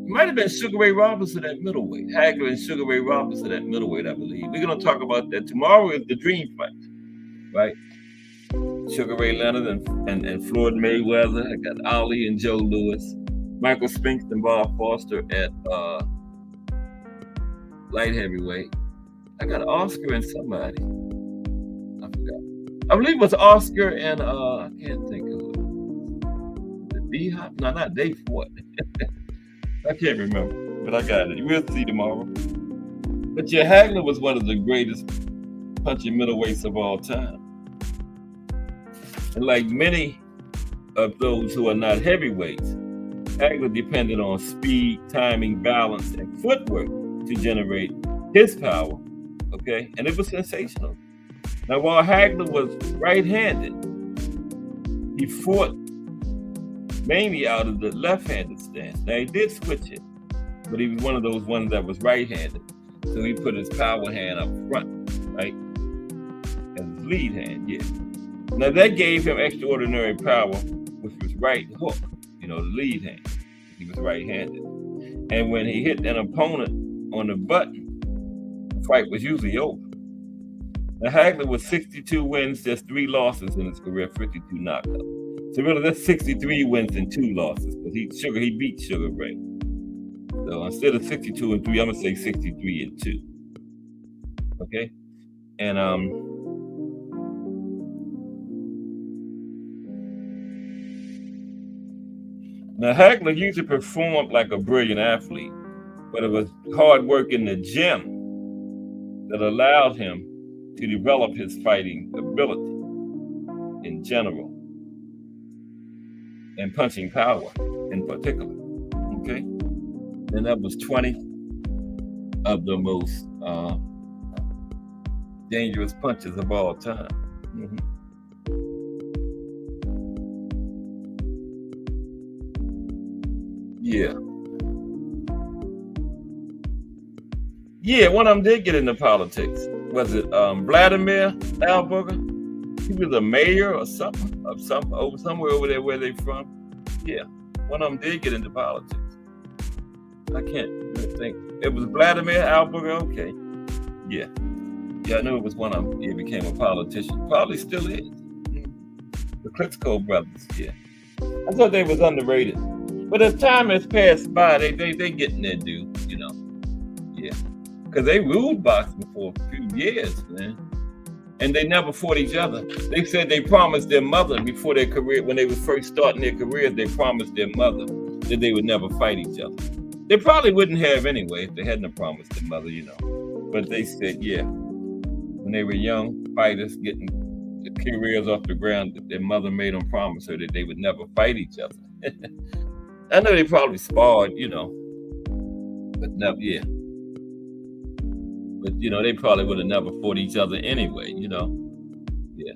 might have been Sugar Ray Robinson at middleweight. Hagler and Sugar Ray Robinson at middleweight, I believe. We're going to talk about that. Tomorrow is the dream fight, right? Sugar Ray Leonard and Floyd Mayweather. I got Ali and Joe Louis. Michael Spinks and Bob Foster at light heavyweight. I got Oscar and somebody. I forgot. I believe it was Oscar and I can't think of it. The B-Hop? No, not Dave Ford. I can't remember, but I got it. We'll see tomorrow. But yeah, Hagler was one of the greatest punching middleweights of all time. And like many of those who are not heavyweights, Hagler depended on speed, timing, balance, and footwork to generate his power. Okay, and it was sensational. Now, while Hagler was right-handed, he fought mainly out of the left-handed stance. Now, he did switch it, but he was one of those ones that was right-handed. So he put his power hand up front, right? As his lead hand, yeah. Now, that gave him extraordinary power with his right hook, the lead hand. He was right-handed. And when he hit an opponent on the button, the fight was usually over. Now, Hagler was 62 wins, just 3 losses in his career, 52 knockouts. So really, that's 63 wins and 2 losses because he beat Sugar Ray. So instead of 62 and 3, I'm gonna say 63 and 2. Okay, and now Hagler usually performed like a brilliant athlete, but it was hard work in the gym that allowed him to develop his fighting ability in general and punching power in particular. Okay, and that was 20 of the most dangerous punches of all time. Mm-hmm. Yeah, one of them did get into politics. Was it Vladimir Alberga? He was a mayor or something somewhere over there where they from. Yeah, one of them did get into politics. I can't think. It was Vladimir Alberga. Okay, yeah, I knew it was one of them. He became a politician. Probably still is. The Klitschko brothers. Yeah, I thought they was underrated, but as time has passed by, they getting their due. Yeah. Because they ruled boxing for a few years, man. And they never fought each other. They said they promised their mother before their career, when they were first starting their careers, they promised their mother that they would never fight each other. They probably wouldn't have anyway if they hadn't promised their mother, But they said, yeah, when they were young fighters getting their careers off the ground, that their mother made them promise her that they would never fight each other. I know they probably sparred, but never, yeah. But they probably would have never fought each other anyway. Yeah,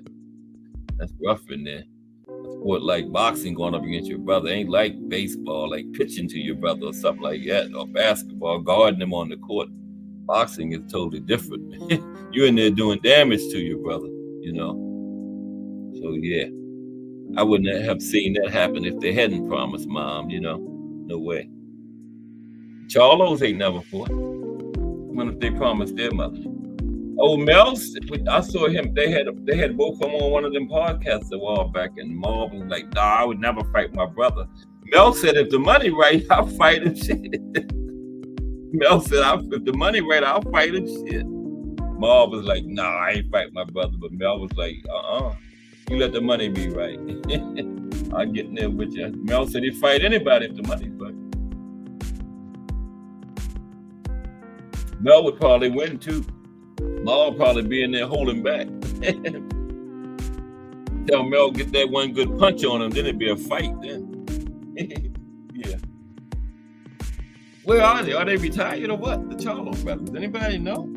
that's rough in there. A sport like boxing going up against your brother ain't like baseball, like pitching to your brother or something like that, or basketball, guarding him on the court. Boxing is totally different. You're in there doing damage to your brother. So yeah, I wouldn't have seen that happen if they hadn't promised Mom. No way. Charlos ain't never fought. When if they promised their mother. Oh, Mel, I saw him. They had both of them on one of them podcasts a while back, and Mom was like, "Nah, I would never fight my brother." Mel said, "If the money right, I'll fight him." Shit. Mel said, "If the money right, I'll fight him." Shit. Mom was like, "Nah, I ain't fight my brother," but Mel was like, "You let the money be right." I'll get in there with you. Mel said he'd fight anybody if the money's right. Mel would probably win too. Mel would probably be in there holding back. Tell Mel get that one good punch on him, then it'd be a fight then. Yeah. Where are they? Are they retired or what? The Charlo brothers. Anybody know?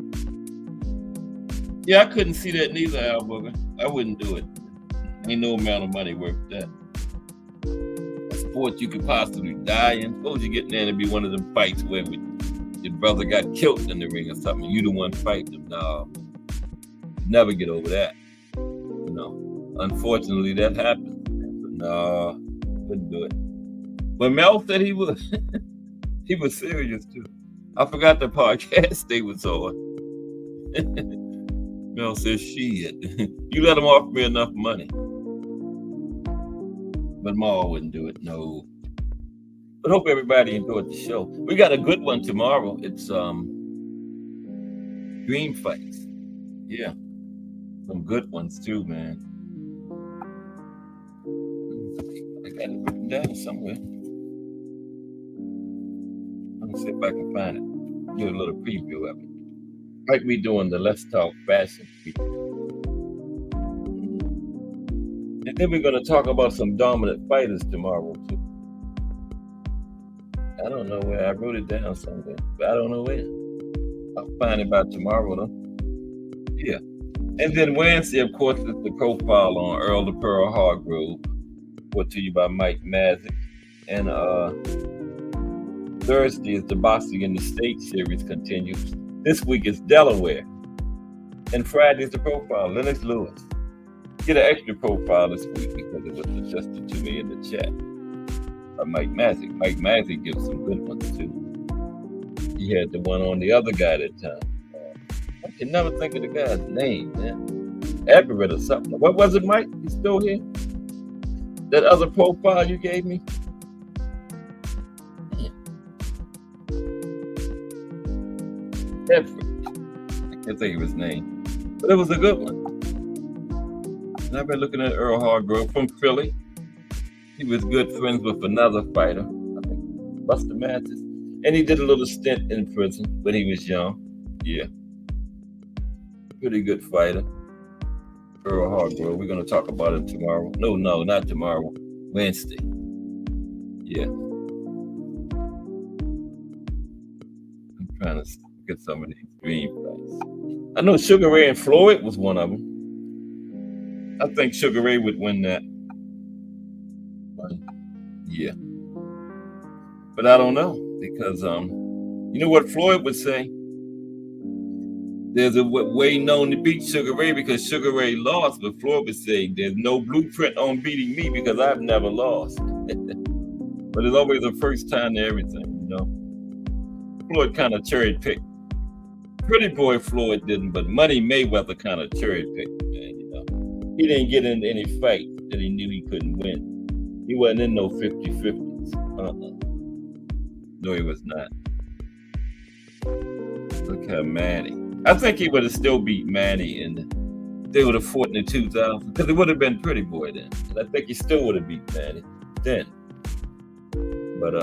Yeah, I couldn't see that neither, Al Booger. I wouldn't do it. Ain't no amount of money worth that. A sport you could possibly die in. Suppose you get in there and be one of them fights where your brother got killed in the ring or something. You the one fighting him. No, never get over that. Unfortunately, that happened. No, wouldn't do it. But Mel said he would. He was serious too. I forgot the podcast they was on. Mel says, "Shit, you let him offer me enough money." But Ma wouldn't do it. No. But hope everybody enjoyed the show. We got a good one tomorrow. It's dream fights. Yeah. Some good ones too, man. I got it written down somewhere. Let me see if I can find it. Do a little preview of it. Like we doing the Let's Talk Fashion preview. And then we're going to talk about some dominant fighters tomorrow too. I don't know where. I wrote it down somewhere, but I don't know where. I'll find it by tomorrow though. Yeah. And then Wednesday, of course, is the profile on Earl the Pearl Hargrove, brought to you by Mike Mazik. And Thursday is the Boxing in the State series continues. This week is Delaware. And Friday is the profile, Lennox Lewis. Get an extra profile this week because it was suggested to me in the chat by Mike Mazik. Mike Mazik gives some good ones too. He had the one on the other guy that time. I can never think of the guy's name, man. Everett or something. What was it, Mike? You still here? That other profile you gave me? Everett. I can't think of his name. But it was a good one. And I've been looking at Earl Hargrove from Philly. He was good friends with another fighter, I think Buster Mathis. And he did a little stint in prison when he was young. Yeah. Pretty good fighter. Earl Hargrove. We're going to talk about him tomorrow. No, not tomorrow. Wednesday. Yeah. I'm trying to get some of these dream fights. I know Sugar Ray and Floyd was one of them. I think Sugar Ray would win that. Yeah. But I don't know because you know what Floyd would say? There's a way known to beat Sugar Ray because Sugar Ray lost, but Floyd would say there's no blueprint on beating me because I've never lost. But there's always a first time to everything, Floyd kind of cherry picked. Pretty boy Floyd didn't, but Money Mayweather kind of cherry picked, man. He didn't get in any fight that he knew he couldn't win. He wasn't in no 50-50s. No, he was not. Look at Manny. I think he would have still beat Manny, and they would have fought in the 2000s because it would have been Pretty Boy then. And I think he still would have beat Manny then. But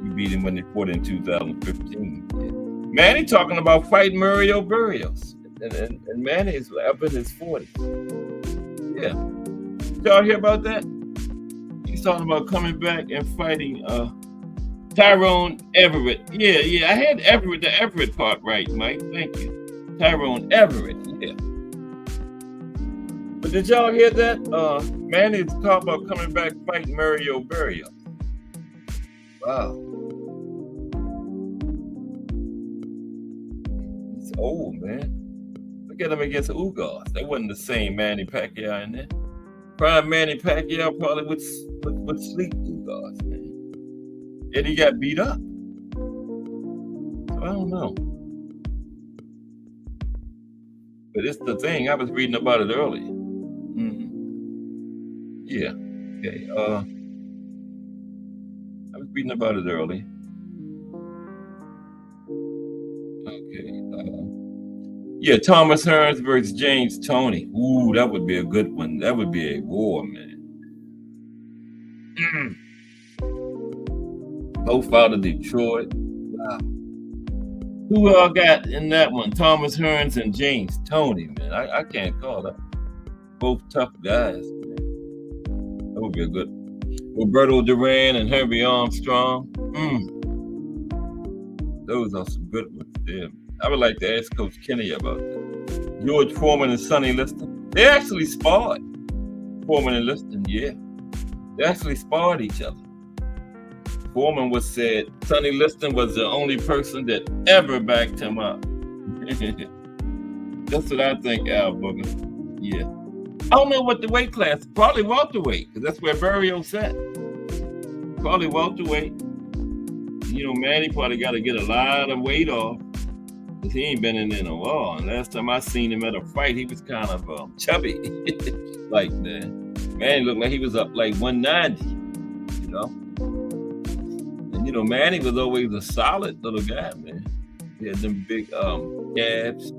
he beat him when they fought in 2015. Yeah. Manny talking about fighting Mario Barrios. And Manny is up in his 40s. Yeah. Y'all hear about that? He's talking about coming back and fighting Tyrone Everett. Yeah. I had Everett, the Everett part right, Mike. Thank you. Tyrone Everett. Yeah. But did y'all hear that? Manny's talking about coming back fighting Mario Barrio. Wow. He's old, man. Look at him against Ugas. That wasn't the same Manny Pacquiao in there. Prime Manny Pacquiao probably would sleep Ugas, man. And he got beat up. So I don't know. But it's the thing. I was reading about it earlier. Yeah. Okay. I was reading about it earlier. Okay. Yeah, Thomas Hearns versus James Toney. Ooh, that would be a good one. That would be a war, man. Both out of Detroit. Wow. Who all got in that one? Thomas Hearns and James Toney, man. I can't call that. Both tough guys, man. That would be a good one. Roberto Duran and Henry Armstrong. Those are some good ones there. I would like to ask Coach Kenny about that. George Foreman and Sonny Liston. They actually sparred. Foreman and Liston, yeah. They actually sparred each other. Foreman said Sonny Liston was the only person that ever backed him up. That's what I think, Al Booger. Yeah. I don't know what the weight class, probably welterweight, because that's where Barrio sat. Probably welterweight. You know, Manny probably got to get a lot of weight off, because he ain't been in there in a while. And last time I seen him at a fight, he was kind of chubby. Like that. Manny looked like he was up like 190, you know? You know, Manny was always a solid little guy, man. He had them big calves.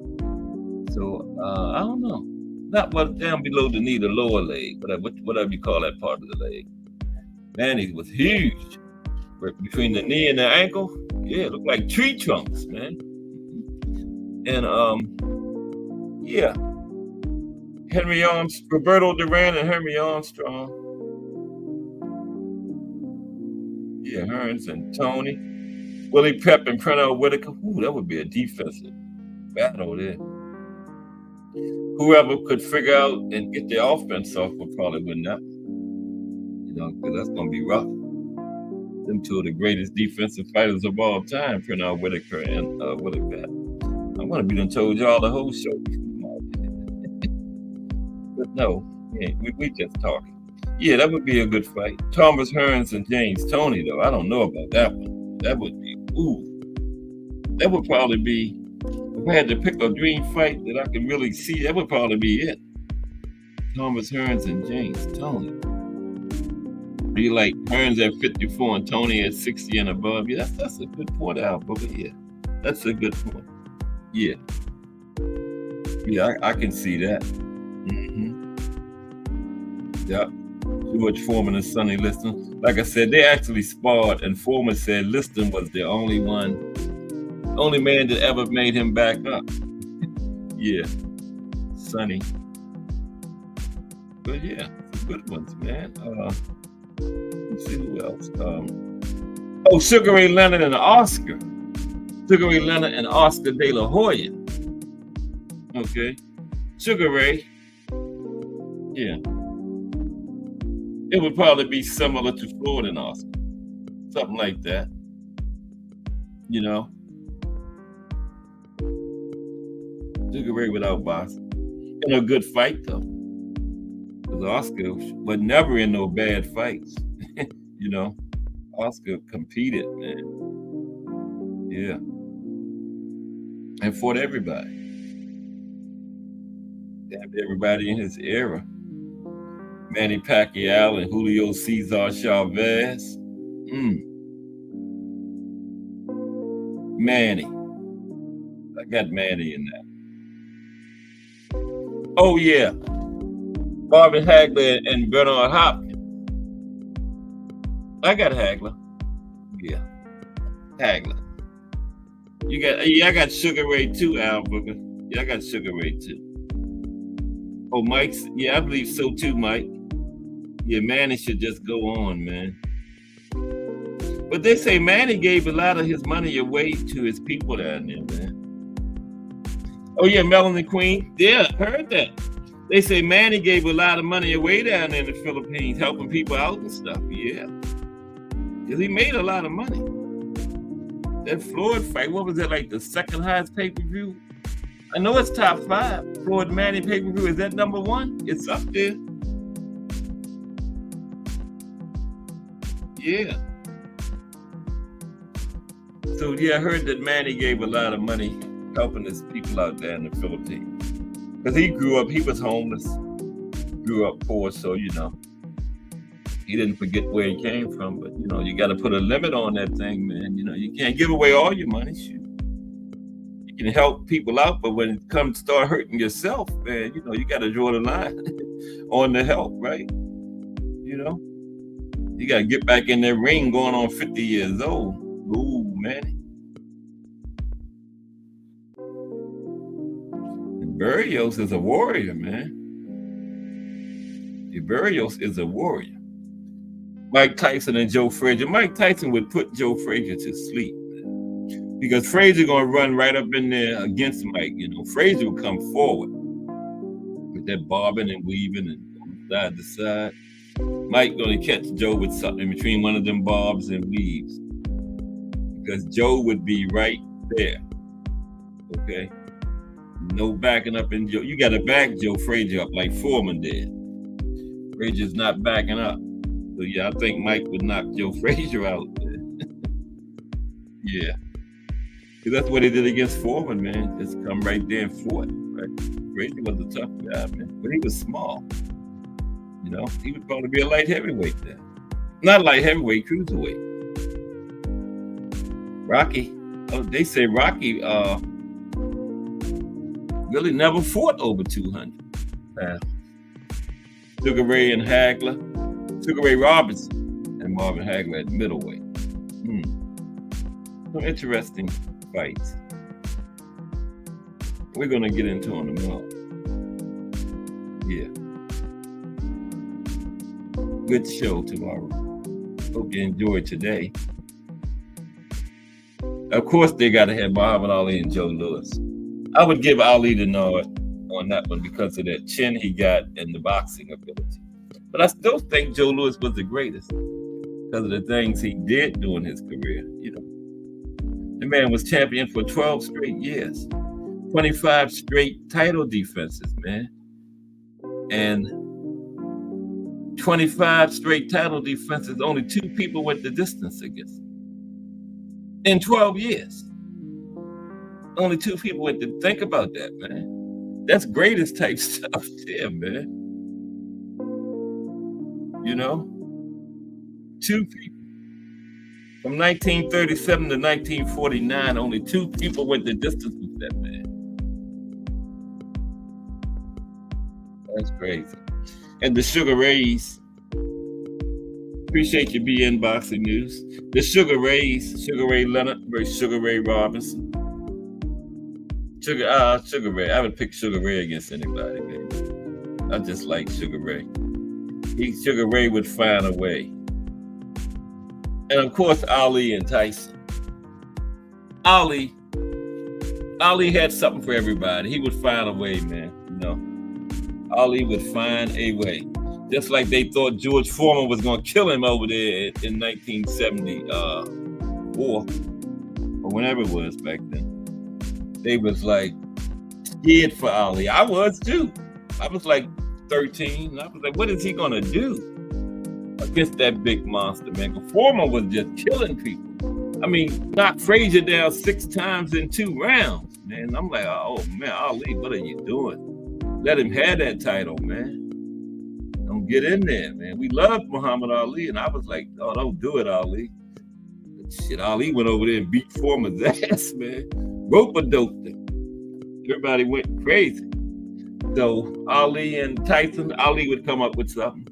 So I don't know. Not what down below the knee, the lower leg, whatever you call that part of the leg. Manny was huge. Between the knee and the ankle, yeah, it looked like tree trunks, man. And yeah. Roberto Duran and Henry Armstrong. Yeah, Hearns and Toney. Willie Pep and Pernell Whitaker. Ooh, that would be a defensive battle there. Whoever could figure out and get their offense off would probably win that. You know, because that's going to be rough. Them two of the greatest defensive fighters of all time, Pernell Whitaker and Willie Pep. I'm going to be done told y'all the whole show. But no, we just talking. Yeah, that would be a good fight. Thomas Hearns and James Toney, though. I don't know about that one. That would be, that would probably be, if I had to pick a dream fight that I can really see, that would probably be it. Thomas Hearns and James Toney. Be like Hearns at 54 and Toney at 60 and above. Yeah, that's a good point, Al Booker. Yeah, that's a good point. Yeah. Yeah, I can see that. Yep. George Foreman and Sonny Liston. Like I said, they actually sparred, and Foreman said Liston was the only man that ever made him back up. Yeah, Sonny. But yeah, some good ones, man. Let's see who else. Sugar Ray Leonard and Oscar. Sugar Ray Leonard and Oscar De La Hoya. Okay, Sugar Ray. Yeah. It would probably be similar to Floyd and Oscar. Something like that. You know? Sugar Ray without boxing. In a good fight, though. Because Oscar was never in no bad fights. You know? Oscar competed, man. Yeah. And fought everybody. Damn everybody in his era. Manny Pacquiao and Julio Cesar Chavez. Manny. I got Manny in that. Oh, yeah. Marvin Hagler and Bernard Hopkins. I got Hagler. Yeah. Hagler. I got Sugar Ray too, Al Booker. Yeah, I got Sugar Ray too. Oh, Mike's, yeah, I believe so too, Mike. Yeah, Manny should just go on, man. But they say Manny gave a lot of his money away to his people down there, man. Oh yeah, Melanie Queen. Yeah, heard that. They say Manny gave a lot of money away down there in the Philippines, helping people out and stuff. Yeah, because he made a lot of money. That Floyd fight, what was that, like the second highest pay-per-view? I know it's top 5. Floyd Manny pay-per-view, is that number 1? It's up there. Yeah. So yeah, I heard that Manny gave a lot of money helping his people out there in the Philippines. Because he grew up, he was homeless, grew up poor, so he didn't forget where he came from. But you got to put a limit on that thing, man. You can't give away all your money. Shoot. You can help people out, but when it comes to start hurting yourself, man, you got to draw the line on the help, right? You got to get back in that ring going on 50 years old. Ooh, man. Barrios is a warrior, man. Barrios is a warrior. Mike Tyson and Joe Frazier. Mike Tyson would put Joe Frazier to sleep, man. Because Frazier gonna run right up in there against Mike. Frazier will come forward with that bobbing and weaving and side to side. Mike gonna catch Joe with something between one of them bobs and weaves, because Joe would be right there. Okay. No backing up in Joe. You got to back Joe Frazier up like Foreman did. Frazier's not backing up. So yeah, I think Mike would knock Joe Frazier out. Yeah. Because that's what he did against Foreman, man. Just come right there and fought. Right? Frazier was a tough guy, man. But he was small. He would probably be a light heavyweight then. Not light heavyweight, cruiserweight. Rocky. Oh, they say Rocky really never fought over 200 pounds. Sugar Ray and Hagler, Sugar Ray Robinson and Marvin Hagler at middleweight. Some interesting fights. We're gonna get into them tomorrow. Yeah. Good show tomorrow. Hope you enjoyed today. Of course, they got to have Muhammad Ali and Joe Louis. I would give Ali the nod on that one because of that chin he got and the boxing ability. But I still think Joe Louis was the greatest because of the things he did during his career. The man was champion for 12 straight years, 25 straight title defenses, man. And 25 straight title defenses, only 2 people went the distance against him. In 12 years. Only 2 people went to think about that, man. That's greatest type stuff there, man. 2 people. From 1937 to 1949, only 2 people went the distance with that, man. That's crazy. And the Sugar Rays. Appreciate you being Boxing News. The Sugar Rays, Sugar Ray Leonard versus Sugar Ray Robinson. Sugar Ray. I would pick Sugar Ray against anybody, man. I just like Sugar Ray. Sugar Ray would find a way. And of course, Ali and Tyson. Ali had something for everybody. He would find a way, man. Ali would find a way. Just like they thought George Foreman was going to kill him over there in 1974 or whenever it was back then. They was like scared for Ali. I was too. I was like 13. I was like, what is he going to do against that big monster, man? Foreman was just killing people. I mean, knocked Frazier down 6 times in 2 rounds, man. I'm like, oh, man, Ali, what are you doing? Let him have that title, man. Don't get in there, man. We loved Muhammad Ali, and I was like, oh, don't do it, Ali. But shit, Ali went over there and beat Foreman's ass, man. Rope-a-doped him. Everybody went crazy. So Ali and Tyson, Ali would come up with something.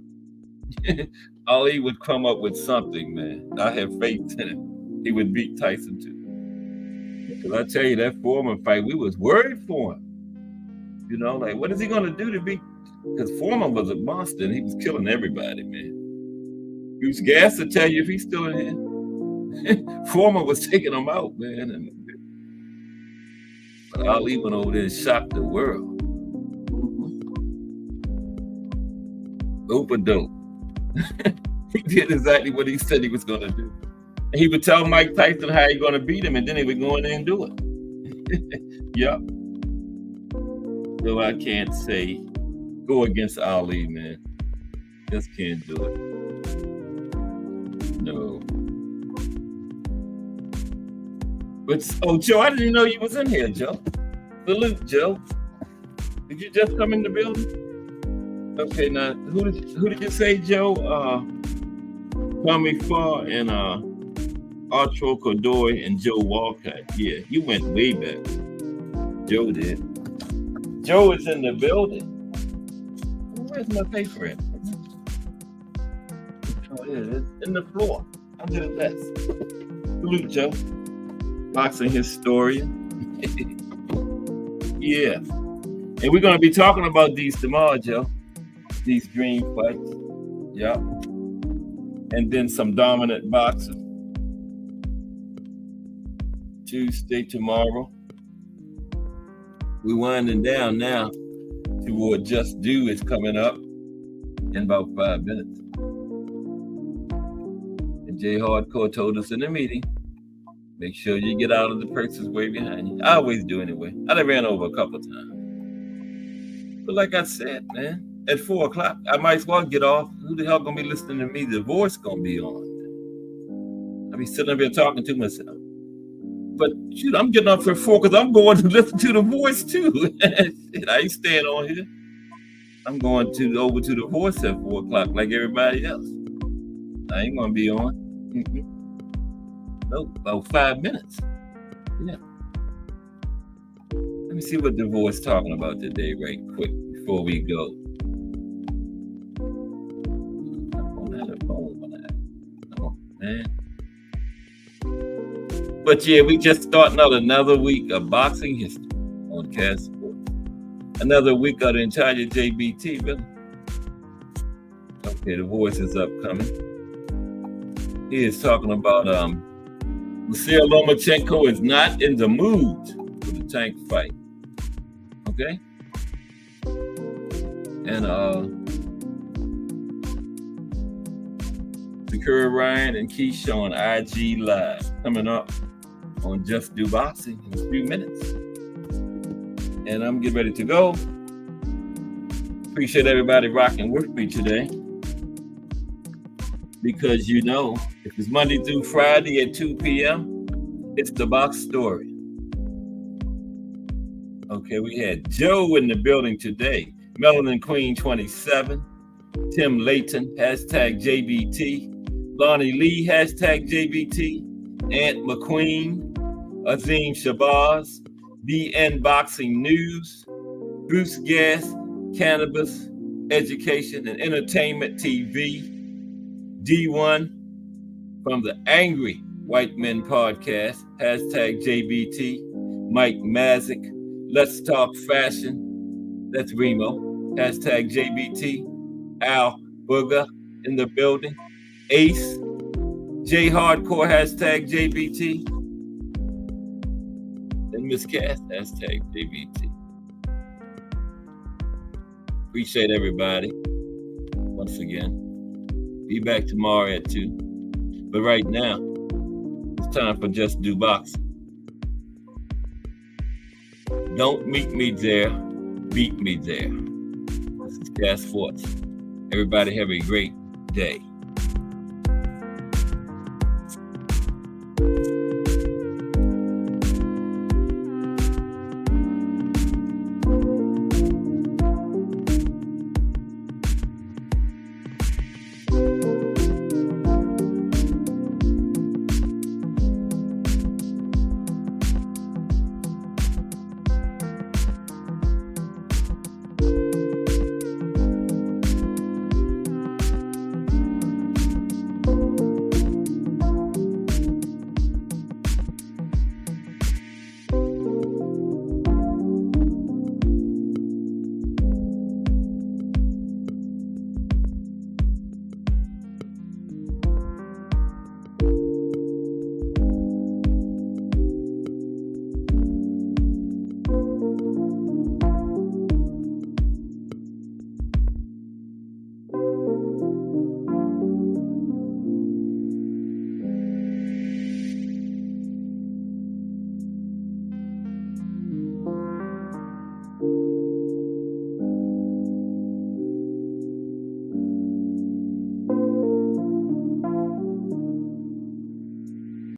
Ali would come up with something, man. I have faith in him. He would beat Tyson too. Because I tell you, that Foreman fight, we was worried for him. Like, what is he going to do to beat? Because Foreman was a monster and he was killing everybody, man. He was gas to tell you if he's still in here. Foreman was taking them out, man. But Ali went over there and shocked the world. Dope. He did exactly what he said he was going to do. And he would tell Mike Tyson how he's going to beat him, and then he would go in there and do it. Yep. So I can't say go against Ali, man. Just can't do it. No. But Joe, I didn't know you was in here, Joe. Salute, Joe. Did you just come in the building? Okay, now who did you say, Joe? Tommy Farr and Arturo Cordoy and Joe Walcott. Yeah, you went way back. Joe did. Joe is in the building. Where's my paper at? Oh, yeah, it's in the floor. Under the desk. Salute, Joe. Boxing historian. Yeah. And we're going to be talking about these tomorrow, Joe. These dream fights. Yeah. And then some dominant boxing. Tuesday, tomorrow. We're winding down now to what Just Do is coming up in about 5 minutes. And Jay Hardcore told us in the meeting, make sure you get out of the person's way behind you. I always do anyway. I done ran over a couple times. But like I said, man, at 4 o'clock, I might as well get off. Who the hell gonna be listening to me? The voice gonna be on. I'll be sitting up here talking to myself. But shoot, I'm getting up for 4 because I'm going to listen to the voice too. Shit, I ain't staying on here. I'm going over to the voice at 4 o'clock like everybody else. I ain't gonna be on. Nope, about 5 minutes. Yeah. Let me see what the voice talking about today, right quick, before we go. Oh, man. But yeah, we just starting out another week of boxing history on Cast Sports. Another week of the entire JBT, really. Okay, the voice is upcoming. He is talking about Vasyl Lomachenko is not in the mood for the tank fight. Okay? And Sakura Ryan and Keisha on IG Live coming up on Just Do Boxing in a few minutes. And I'm getting ready to go. Appreciate everybody rocking with me today. Because you know, if it's Monday through Friday at 2 p.m., it's the box story. Okay, we had Joe in the building today. Melanin Queen 27. Tim Layton, hashtag JBT. Lonnie Lee, hashtag JBT. Ant McQueen. Azim Shabazz. BN Boxing News. Bruce Gas, Cannabis, Education and Entertainment TV. D1 from the Angry White Men Podcast, hashtag JBT. Mike Mazik, Let's Talk Fashion, that's Remo, hashtag JBT. Al Booger in the building. Ace, J Hardcore, hashtag JBT. And Miss Cass, hashtag JBT. Appreciate everybody once again. Be back tomorrow at 2. But right now, it's time for Just Do Boxing. Don't meet me there, beat me there. This is Cast Sports. Everybody have a great day.